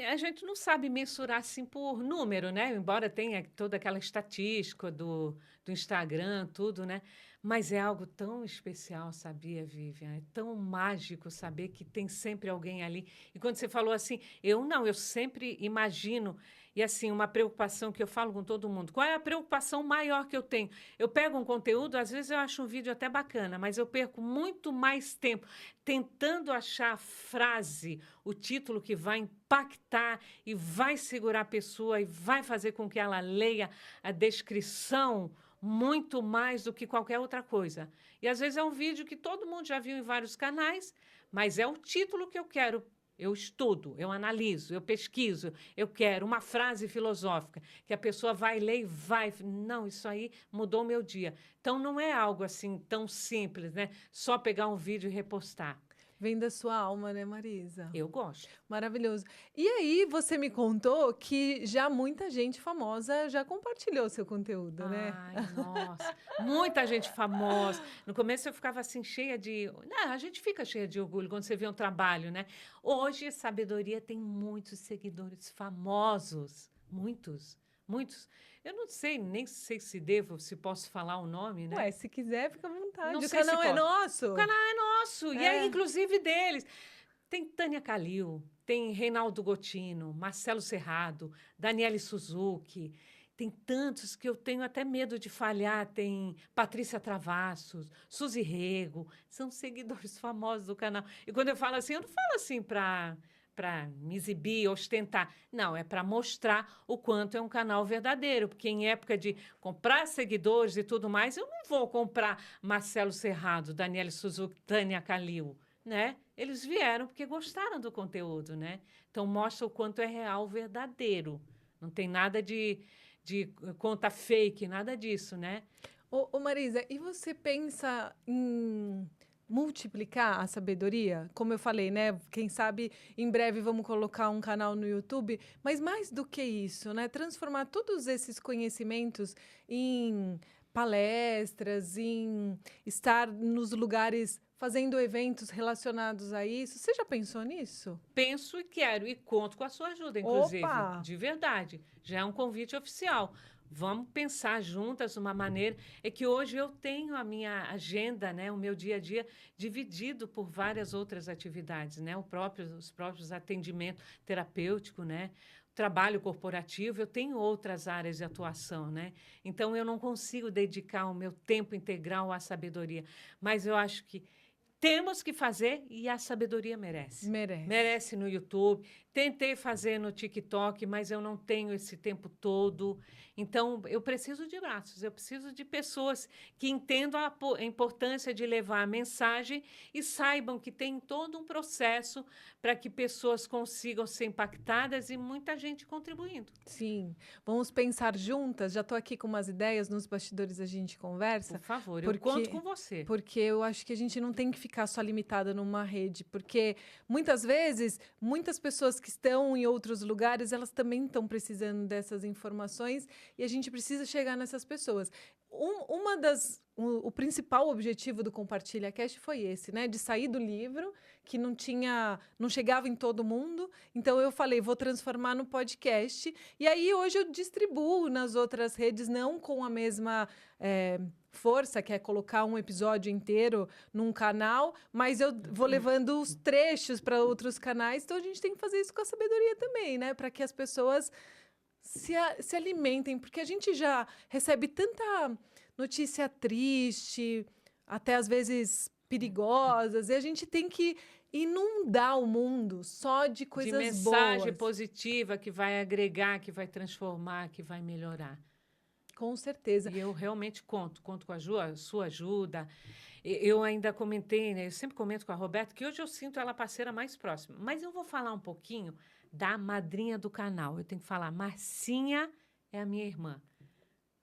A gente não sabe mensurar assim por número, né? Embora tenha toda aquela estatística do Instagram, tudo, né? Mas é algo tão especial, sabia, Vivian? É tão mágico saber que tem sempre alguém ali. E quando você falou assim, eu sempre imagino, e assim, uma preocupação que eu falo com todo mundo. Qual é a preocupação maior que eu tenho? Eu pego um conteúdo, às vezes eu acho um vídeo até bacana, mas eu perco muito mais tempo tentando achar a frase, o título que vai impactar e vai segurar a pessoa e vai fazer com que ela leia a descrição muito mais do que qualquer outra coisa. E às vezes é um vídeo que todo mundo já viu em vários canais, mas é o título que eu quero. Eu estudo, eu analiso, eu pesquiso, eu quero uma frase filosófica que a pessoa vai ler e vai. Não, isso aí mudou o meu dia. Então não é algo assim tão simples, né? Só pegar um vídeo e repostar. Vem da sua alma, né, Marisa? Eu gosto. Maravilhoso. E aí, você me contou que já muita gente famosa já compartilhou seu conteúdo, né? Ai, nossa, muita gente famosa. No começo eu ficava assim, cheia de. Não, a gente fica cheia de orgulho quando você vê um trabalho, né? Hoje, Sabedoria tem muitos seguidores famosos. Muitos, muitos. Eu não sei, nem sei se devo, se posso falar o nome, né? Ué, se quiser, fica à vontade. Não O sei se canal é posso. nosso. O canal é nosso, e é É. inclusive deles. Tem Tânia Calil, tem Reinaldo Gotino, Marcelo Serrado, Daniele Suzuki. Tem tantos que eu tenho até medo de falhar. Tem Patrícia Travassos, Suzy Rego, são seguidores famosos do canal. E quando eu falo assim, eu não falo assim para me exibir, ostentar. Não, é para mostrar o quanto é um canal verdadeiro. Porque em época de comprar seguidores e tudo mais, eu não vou comprar Marcelo Serrado, Daniele Suzuki, Tânia Calil, né? Eles vieram porque gostaram do conteúdo, né? Então mostra o quanto é real, verdadeiro. Não tem nada de conta fake, nada disso, né? Ô, Marisa, e você pensa em multiplicar a sabedoria? Como eu falei, né? Quem sabe em breve vamos colocar um canal no YouTube, mas mais do que isso, né? Transformar todos esses conhecimentos em palestras, em estar nos lugares fazendo eventos relacionados a isso. Você já pensou nisso? Penso e quero, e conto com a sua ajuda, inclusive, Opa! de verdade. Já é um convite oficial. Vamos pensar juntas uma maneira. É que hoje eu tenho a minha agenda, né, o meu dia a dia, dividido por várias outras atividades, né? Os próprios atendimentos terapêutico, né? Trabalho corporativo, eu tenho outras áreas de atuação, né? Então eu não consigo dedicar o meu tempo integral à sabedoria. Mas eu acho que temos que fazer e a sabedoria merece. Merece. Merece no YouTube. Tentei fazer no TikTok, mas eu não tenho esse tempo todo. Então, eu preciso de braços, eu preciso de pessoas que entendam a importância de levar a mensagem e saibam que tem todo um processo para que pessoas consigam ser impactadas e muita gente contribuindo. Sim, vamos pensar juntas. Já estou aqui com umas ideias, nos bastidores a gente conversa. Por favor, eu conto com você. Porque eu acho que a gente não tem que ficar só limitada numa rede, porque muitas vezes, muitas pessoas que estão em outros lugares, elas também estão precisando dessas informações e a gente precisa chegar nessas pessoas. O principal objetivo do Compartilha Cast foi esse, né? De sair do livro, que não chegava em todo mundo. Então eu falei, vou transformar no podcast. E aí hoje eu distribuo nas outras redes, não com a mesma força, que é colocar um episódio inteiro num canal, mas eu vou levando os trechos para outros canais. Então a gente tem que fazer isso com a sabedoria também, né? Para que as pessoas se alimentem, porque a gente já recebe tanta notícia triste, até às vezes perigosas, e a gente tem que inundar o mundo só de De coisas mensagem boas. positiva que vai agregar, que vai transformar, que vai melhorar. Com certeza. E eu realmente conto com a sua ajuda. Eu ainda comentei, né? Eu sempre comento com a Roberta que hoje eu sinto ela parceira mais próxima. Mas eu vou falar um pouquinho da madrinha do canal. Eu tenho que falar, Marcinha é a minha irmã.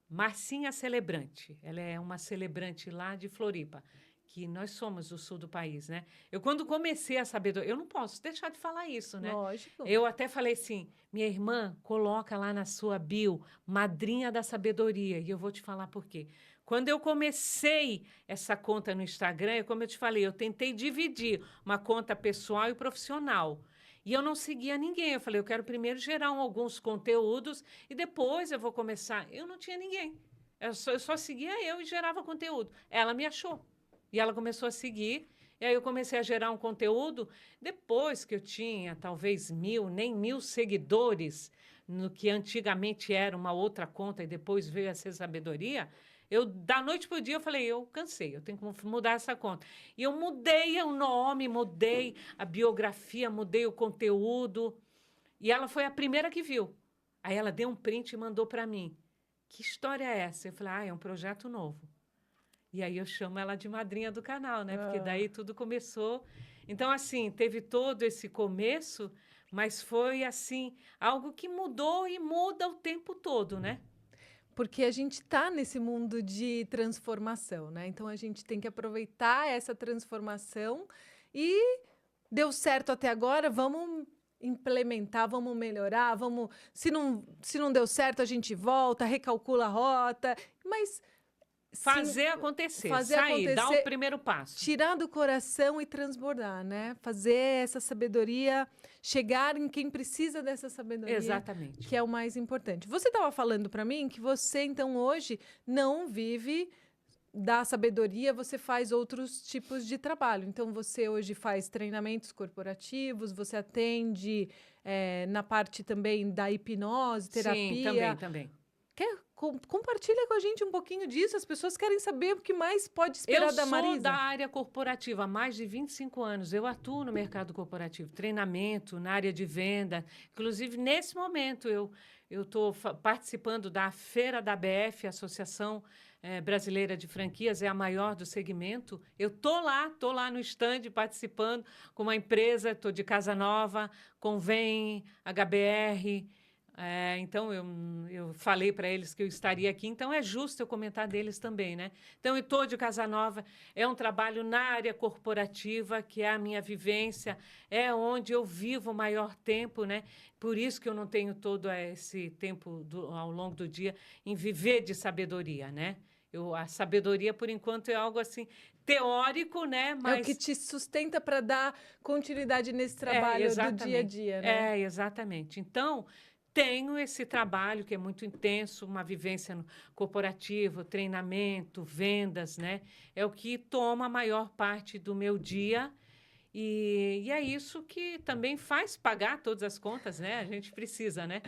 Marcinha Celebrante. Ela é uma celebrante lá de Floripa, que nós somos do sul do país, né? Eu, quando comecei a sabedoria, eu não posso deixar de falar isso, né? Lógico. Eu até falei assim, minha irmã, coloca lá na sua bio, Madrinha da Sabedoria, e eu vou te falar por quê. Quando eu comecei essa conta no Instagram, como eu te falei, eu tentei dividir uma conta pessoal e profissional. E eu não seguia ninguém. Eu falei, eu quero primeiro gerar alguns conteúdos e depois eu vou começar. Eu não tinha ninguém. Eu só seguia eu e gerava conteúdo. Ela me achou. E ela começou a seguir. E aí eu comecei a gerar um conteúdo. Depois que eu tinha talvez 1.000, nem 1.000 seguidores, no que antigamente era uma outra conta e depois veio a ser sabedoria, eu, da noite para o dia, eu falei, eu cansei, eu tenho que mudar essa conta. E eu mudei o nome, mudei a biografia, mudei o conteúdo. E ela foi a primeira que viu. Aí ela deu um print e mandou para mim. Que história é essa? Eu falei, é um projeto novo. E aí eu chamo ela de madrinha do canal, né? Porque daí tudo começou. Então, assim, teve todo esse começo, mas foi, assim, algo que mudou e muda o tempo todo, né? Porque a gente está nesse mundo de transformação, né? Então a gente tem que aproveitar essa transformação e deu certo até agora, vamos implementar, vamos melhorar, vamos. Se não deu certo, a gente volta, recalcula a rota, mas sim, Fazer acontecer, fazer sair, dar o acontecer, primeiro passo. tirar do coração e transbordar, né? Fazer essa sabedoria chegar em quem precisa dessa sabedoria, Exatamente. que é o mais importante. Você estava falando para mim que você, então, hoje não vive da sabedoria, você faz outros tipos de trabalho. Então, você hoje faz treinamentos corporativos, você atende na parte também da hipnose, Sim, terapia. também. Compartilha com a gente um pouquinho disso. As pessoas querem saber o que mais pode Eu esperar da sou da Marisa. área corporativa há mais de 25 anos. Eu atuo no mercado corporativo, treinamento, na área de venda. Inclusive, nesse momento, eu estou participando da Feira da ABF, Associação Brasileira de Franquias, é a maior do segmento. Eu estou lá no estande participando com uma empresa, estou de Casa Nova, Convém, HBR. Então, eu falei para eles que eu estaria aqui, então é justo eu comentar deles também, né? Então, eu estou de Casa Nova, é um trabalho na área corporativa, que é a minha vivência, é onde eu vivo o maior tempo, né? Por isso que eu não tenho todo esse tempo ao longo do dia em viver de sabedoria, né? A sabedoria, por enquanto, é algo assim teórico, né? É o que Mas te sustenta para dar continuidade nesse trabalho do dia a exatamente. dia, né? Exatamente. Então, tenho esse trabalho que é muito intenso, uma vivência no corporativo, treinamento, vendas, né? É o que toma a maior parte do meu dia. E é isso que também faz pagar todas as contas, né? A gente precisa, né?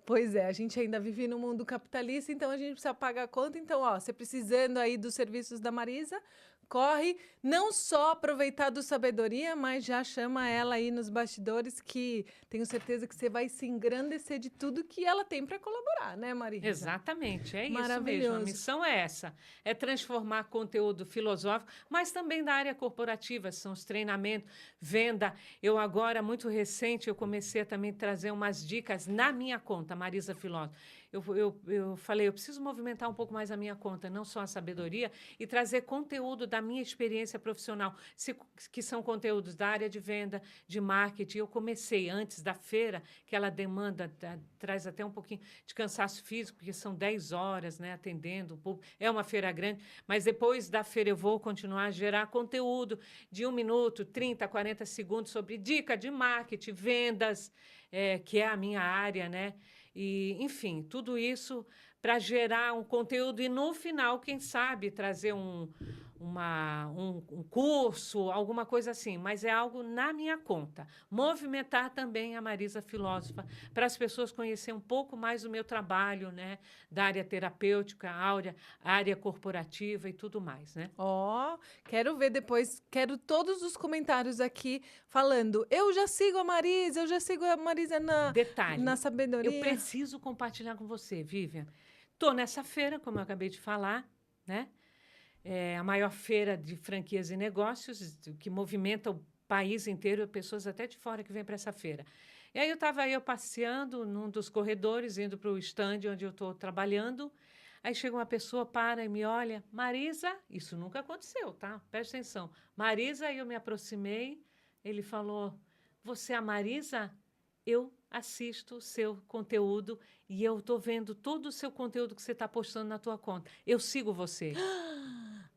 Pois é, a gente ainda vive no mundo capitalista, então a gente precisa pagar a conta. Então, ó, você precisando aí dos serviços da Marisa, corre, não só aproveitar do sabedoria, mas já chama ela aí nos bastidores, que tenho certeza que você vai se engrandecer de tudo que ela tem para colaborar, né, Marisa? Exatamente, é isso mesmo. A Maravilhoso. missão é essa, é transformar conteúdo filosófico, mas também da área corporativa, são os treinamentos, venda. Eu agora, muito recente, eu comecei a também trazer umas dicas na minha conta, Marisa Filósofo. Eu falei, eu preciso movimentar um pouco mais a minha conta, não só a sabedoria, e trazer conteúdo da minha experiência profissional, que são conteúdos da área de venda, de marketing. Eu comecei antes da feira, que ela demanda, traz até um pouquinho de cansaço físico, porque são 10 horas, né, atendendo o público. É uma feira grande, mas depois da feira eu vou continuar a gerar conteúdo de 1 minuto, 30, 40 segundos sobre dica de marketing, vendas, que é a minha área, né? E, enfim, tudo isso para gerar um conteúdo e, no final, quem sabe, trazer um curso, alguma coisa assim, mas é algo na minha conta. Movimentar também a Marisa Filósofa, para as pessoas conhecerem um pouco mais o meu trabalho, né? Da área terapêutica, área corporativa e tudo mais, né? Ó, quero ver depois, quero todos os comentários aqui falando, eu já sigo a Marisa na Detalhe, eu sabedoria. preciso compartilhar com você, Vivian. Estou nessa feira, como eu acabei de falar, né? É a maior feira de franquias e negócios que movimenta o país inteiro, pessoas até de fora que vêm para essa feira. E aí eu passeando num dos corredores, indo para o stand onde eu estou trabalhando. Aí chega uma pessoa, para e me olha, Marisa, isso nunca aconteceu, tá? Presta atenção. Marisa, eu me aproximei, ele falou, você é a Marisa? Eu assisto o seu conteúdo e eu estou vendo todo o seu conteúdo que você está postando na tua conta. Eu sigo você.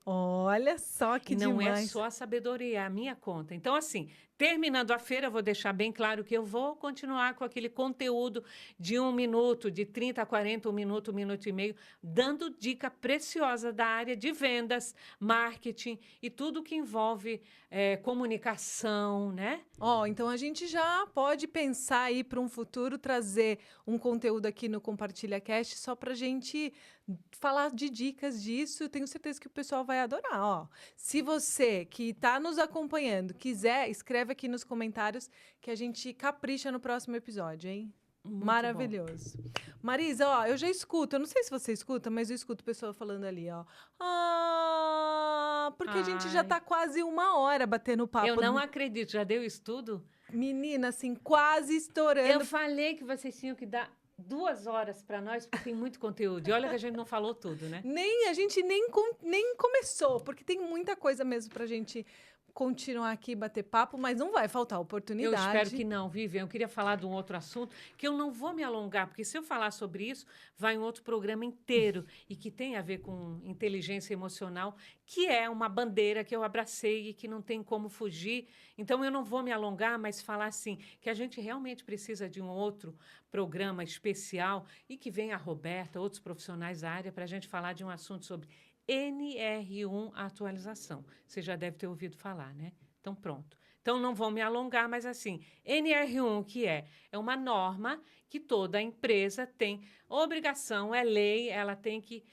Olha só que E não é demais. só a sabedoria, é a minha conta. Então, assim, terminando a feira, eu vou deixar bem claro que eu vou continuar com aquele conteúdo de 1 minuto, de 30 a 40, 1 minuto e meio, dando dica preciosa da área de vendas, marketing e tudo que envolve comunicação, né? Ó, então a gente já pode pensar aí para um futuro trazer um conteúdo aqui no Compartilha Cast só para a gente falar de dicas disso. Eu tenho certeza que o pessoal vai adorar. Ó, se você que está nos acompanhando quiser, escreve aqui nos comentários que a gente capricha no próximo episódio, hein? Muito Maravilhoso. Marisa, ó, eu já escuto, eu não sei se você escuta, mas eu escuto pessoa falando ali, ó. Ah, porque a gente já Ai. tá quase 1 hora batendo papo. Eu não acredito, já deu estudo? Menina, assim, quase Eu estourando. falei que vocês tinham que dar 2 horas para nós, porque tem muito conteúdo. E olha que a gente não falou tudo, né? A gente nem começou, porque tem muita coisa mesmo pra gente continuar aqui e bater papo, mas não vai faltar Eu oportunidade. espero que não, Vivian. Eu queria falar de um outro assunto, que eu não vou me alongar, porque se eu falar sobre isso, vai um outro programa inteiro, e que tem a ver com inteligência emocional, que é uma bandeira que eu abracei e que não tem como fugir. Então, eu não vou me alongar, mas falar assim, que a gente realmente precisa de um outro programa especial e que venha a Roberta, outros profissionais da área, para a gente falar de um assunto sobre NR1 atualização. Você já deve ter ouvido falar, né? Então, pronto. Então, não vou me alongar, mas assim, NR1, que é uma norma que toda empresa tem obrigação, é lei, ela tem que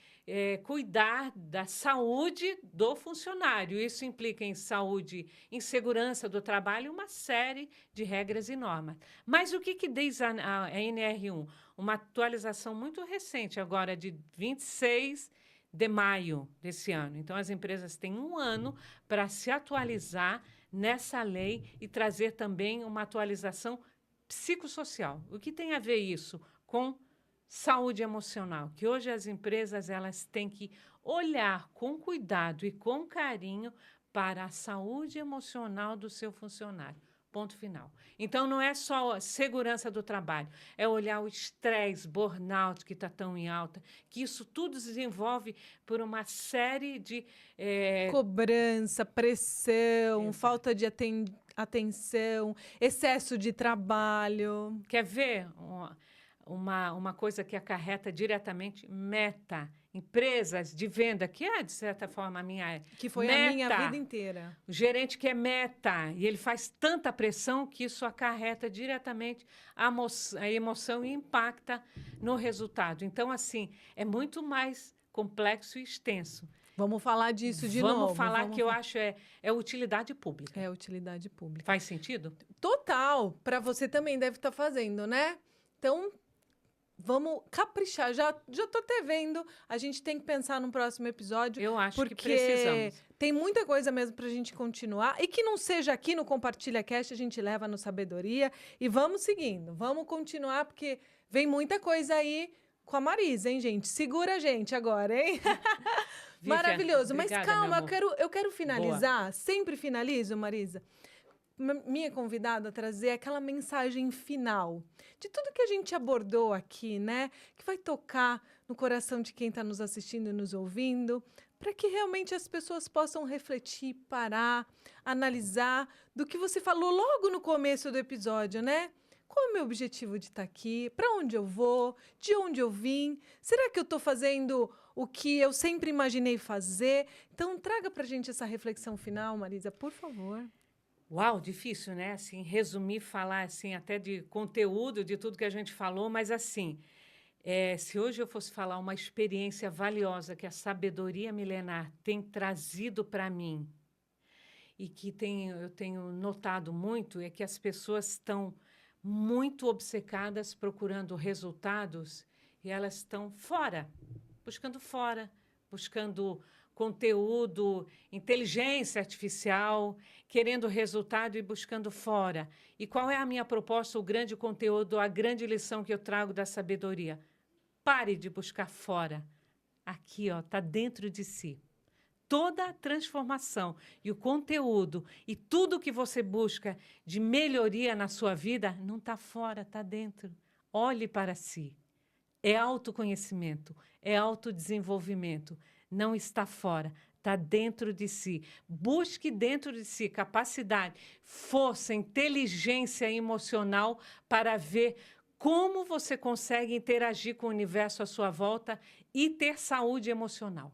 cuidar da saúde do funcionário. Isso implica em saúde, em segurança do trabalho, uma série de regras e normas. Mas o que diz a NR1? Uma atualização muito recente, agora de 26 de maio desse ano. Então, as empresas têm 1 ano para se atualizar nessa lei e trazer também uma atualização psicossocial. O que tem a ver isso com saúde emocional? Que hoje as empresas elas têm que olhar com cuidado e com carinho para a saúde emocional do seu funcionário. Ponto final. Então, não é só a segurança do trabalho, é olhar o estresse, burnout, que está tão em alta, que isso tudo se desenvolve por uma série de... Cobrança, pressão, Exato. falta de atenção, excesso de trabalho. Quer ver uma coisa que acarreta diretamente meta? Empresas de venda, que é, de certa forma, a minha... Que foi meta. a minha vida inteira. O gerente quer meta, e ele faz tanta pressão que isso acarreta diretamente a emoção e impacta no resultado. Então, assim, é muito mais complexo e extenso. Vamos falar disso de novo. Vamos falar que eu acho é utilidade pública. É utilidade pública. Faz sentido? Total. Para você também deve estar fazendo, né? Então, vamos caprichar. Já tô até vendo. A gente tem que pensar no próximo episódio. Eu acho porque que precisamos. Tem muita coisa mesmo para a gente continuar. E que não seja aqui no Compartilha Cast, a gente leva no Sabedoria. E vamos seguindo. Vamos continuar, porque vem muita coisa aí com a Marisa, hein, gente? Segura a gente agora, hein? Maravilhoso. Obrigada, mas calma, meu amor. eu quero finalizar. Boa. Sempre finalizo, Marisa. Minha convidada a trazer aquela mensagem final de tudo que a gente abordou aqui, né? Que vai tocar no coração de quem está nos assistindo e nos ouvindo, para que realmente as pessoas possam refletir, parar, analisar do que você falou logo no começo do episódio, né? Qual é o meu objetivo de estar aqui? Para onde eu vou? De onde eu vim? Será que eu estou fazendo o que eu sempre imaginei fazer. Então, traga para a gente essa reflexão final, Marisa, por favor. Uau, difícil, né? Assim, resumir, falar assim, até de conteúdo, de tudo que a gente falou, mas assim, se hoje eu fosse falar uma experiência valiosa que a sabedoria milenar tem trazido para mim e que eu tenho notado muito, é que as pessoas estão muito obcecadas procurando resultados e elas estão fora, buscando conteúdo, inteligência artificial, querendo resultado e buscando fora. E qual é a minha proposta, o grande conteúdo, a grande lição que eu trago da sabedoria? Pare de buscar fora. Aqui, ó, está dentro de si. Toda a transformação e o conteúdo e tudo que você busca de melhoria na sua vida não está fora, está dentro. Olhe para si. É autoconhecimento, é autodesenvolvimento. Não está fora, está dentro de si. Busque dentro de si capacidade, força, inteligência emocional para ver como você consegue interagir com o universo à sua volta e ter saúde emocional.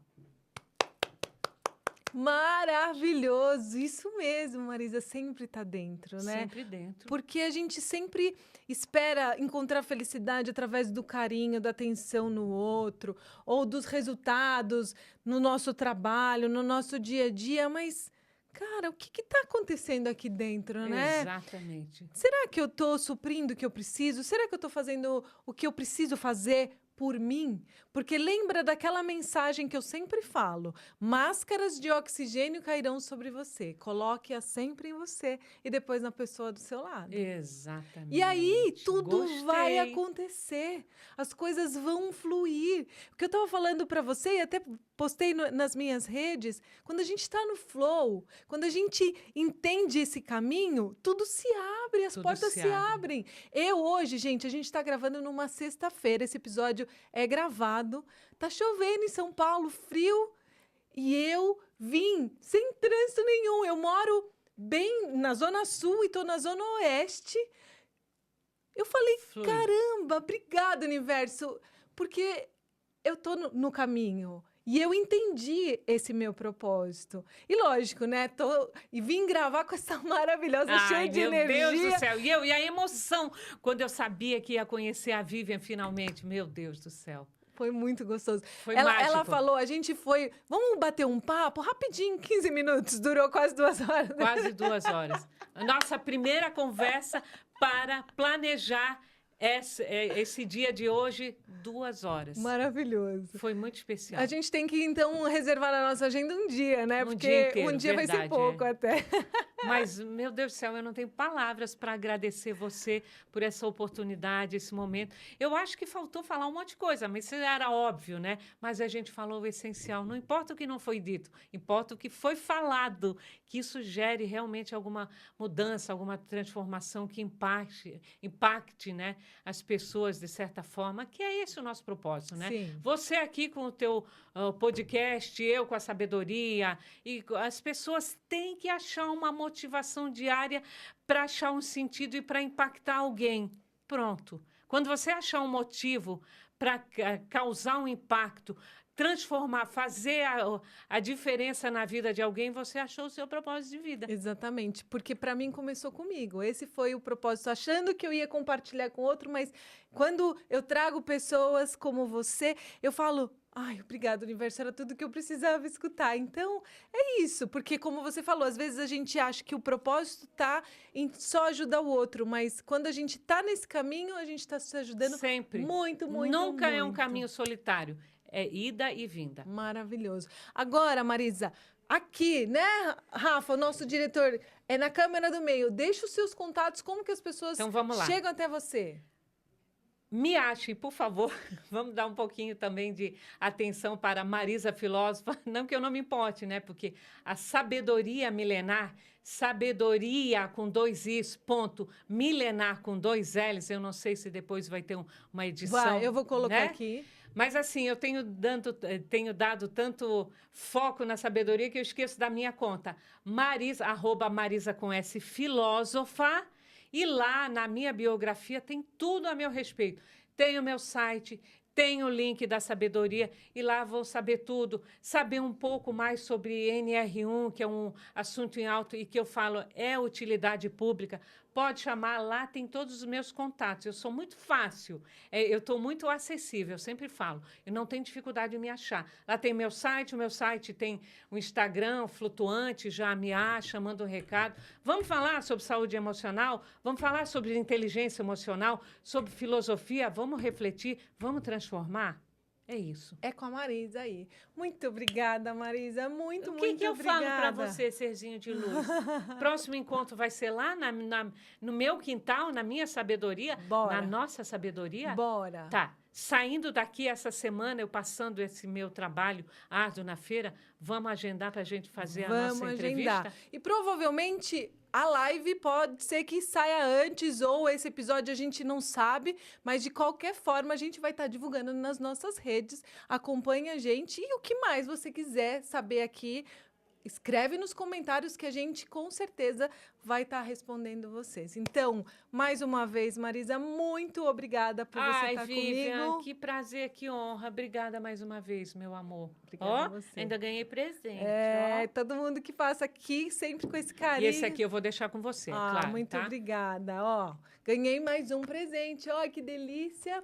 Maravilhoso! Isso mesmo, Marisa, sempre está dentro, né? Sempre dentro. Porque a gente sempre espera encontrar felicidade através do carinho, da atenção no outro, ou dos resultados no nosso trabalho, no nosso dia a dia, mas, cara, o que está acontecendo aqui dentro, né? Exatamente. Será que eu estou suprindo o que eu preciso? Será que eu estou fazendo o que eu preciso fazer por mim? Porque lembra daquela mensagem que eu sempre falo: máscaras de oxigênio cairão sobre você. Coloque-a sempre em você e depois na pessoa do seu lado. Exatamente. E aí tudo Gostei. vai acontecer. As coisas vão fluir. O que eu estava falando para você, e até postei nas minhas redes, quando a gente está no flow, quando a gente entende esse caminho, tudo se abre, as portas se abrem. Hoje, gente, a gente está gravando numa sexta-feira, esse episódio é gravado, tá chovendo em São Paulo, frio, e eu vim sem trânsito nenhum. Eu moro bem na Zona Sul e tô na Zona Oeste. Eu falei, caramba, obrigada, universo, porque eu tô no caminho. E eu entendi esse meu propósito. E lógico, né? E vim gravar com essa maravilhosa, cheia de energia. Meu Deus do céu. E a emoção, quando eu sabia que ia conhecer a Vivian finalmente. Meu Deus do céu. Foi muito gostoso. Foi mágico. Ela falou, a gente foi... Vamos bater um papo rapidinho, 15 minutos. Durou quase 2 horas. Quase 2 horas. A nossa primeira conversa para planejar esse dia de hoje, 2 horas. Maravilhoso. Foi muito especial. A gente tem que, então, reservar na nossa agenda um dia, né? Porque dia inteiro, um dia verdade, vai ser pouco até. Mas, meu Deus do céu, eu não tenho palavras para agradecer você por essa oportunidade, esse momento. Eu acho que faltou falar um monte de coisa, mas isso era óbvio, né? Mas a gente falou o essencial. Não importa o que não foi dito, importa o que foi falado, que isso gere realmente alguma mudança, alguma transformação que impacte, né, as pessoas de certa forma, que é esse o nosso propósito, né? Sim. Você aqui com o teu podcast, eu com a sabedoria, e as pessoas têm que achar uma motivação diária para achar um sentido e para impactar alguém. Pronto. Quando você achar um motivo para causar um impacto, transformar, fazer a diferença na vida de alguém, você achou o seu propósito de vida. Exatamente, porque para mim começou comigo. Esse foi o propósito, achando que eu ia compartilhar com outro, mas quando eu trago pessoas como você, eu falo... Ai, obrigada, universo, era tudo que eu precisava escutar. Então, é isso, porque como você falou, às vezes a gente acha que o propósito está em só ajudar o outro, mas quando a gente está nesse caminho, a gente está se ajudando sempre. Muito, Nunca muito. É um caminho solitário, é ida e vinda. Maravilhoso. Agora, Marisa, aqui, né, Rafa, o nosso diretor, é na câmera do meio, deixa os seus contatos, como que as pessoas chegam até você? Me achem, por favor. Vamos dar um pouquinho também de atenção para Marisa Filósofa. Não que eu não me importe, né? Porque a sabedoria milenar, sabedoria com 2 Is, ponto, milenar com 2 Ls, eu não sei se depois vai ter uma edição. Vai, eu vou colocar, né, aqui. Mas, assim, eu tenho dado tanto foco na sabedoria que eu esqueço da minha conta. Marisa, @Marisa com S, filósofa. E lá, na minha biografia, tem tudo a meu respeito. Tem o meu site, Tem o link da sabedoria e lá vou saber tudo, saber um pouco mais sobre NR1, que é um assunto em alto e que eu falo é utilidade pública. Pode chamar, lá tem todos os meus contatos. Eu sou muito fácil, eu estou muito acessível, eu sempre falo. Eu não tenho dificuldade de me achar. Lá tem meu site, o meu site tem o Instagram, Flutuante, já me acha, manda um recado. Vamos falar sobre saúde emocional? Vamos falar sobre inteligência emocional, sobre filosofia? Vamos refletir, vamos transformar? É isso. É com a Marisa aí. Muito obrigada, Marisa. Muito, O muito que eu obrigada. falo para você, serzinho de luz? Próximo encontro vai ser lá no meu quintal, na minha sabedoria, Bora. na nossa sabedoria? Bora. Tá. Saindo daqui essa semana, eu passando esse meu trabalho árduo na feira, vamos agendar para a gente fazer a nossa entrevista? Agendar. E provavelmente a live pode ser que saia antes ou esse episódio a gente não sabe, mas de qualquer forma a gente vai estar divulgando nas nossas redes. Acompanhe a gente e o que mais você quiser saber aqui, escreve nos comentários que a gente com certeza vai estar respondendo vocês. Então, mais uma vez, Marisa, muito obrigada por você estar Vivian, comigo. que prazer, que honra. Obrigada mais uma vez, meu amor. Obrigada a você. Ainda ganhei presente. Todo mundo que passa aqui sempre com esse carinho. E esse aqui eu vou deixar com você, claro. Muito tá? obrigada. Ganhei mais um presente. Que delícia.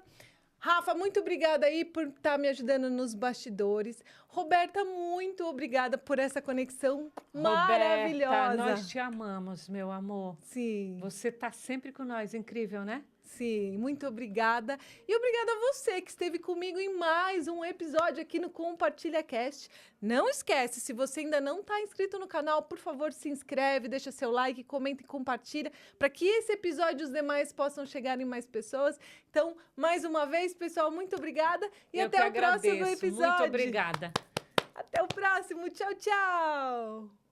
Rafa, muito obrigada aí por estar me ajudando nos bastidores. Roberta, muito obrigada por essa conexão maravilhosa. Nós te amamos, meu amor. Sim. Você está sempre com nós, incrível, né? Sim, muito obrigada. E obrigada a você que esteve comigo em mais um episódio aqui no Compartilha Cast. Não esquece, se você ainda não está inscrito no canal, por favor, se inscreve, deixa seu like, comenta e compartilha para que esse episódio e os demais possam chegar em mais pessoas. Então, mais uma vez, pessoal, muito obrigada e até o próximo episódio. Muito obrigada. Até o próximo. Tchau, tchau.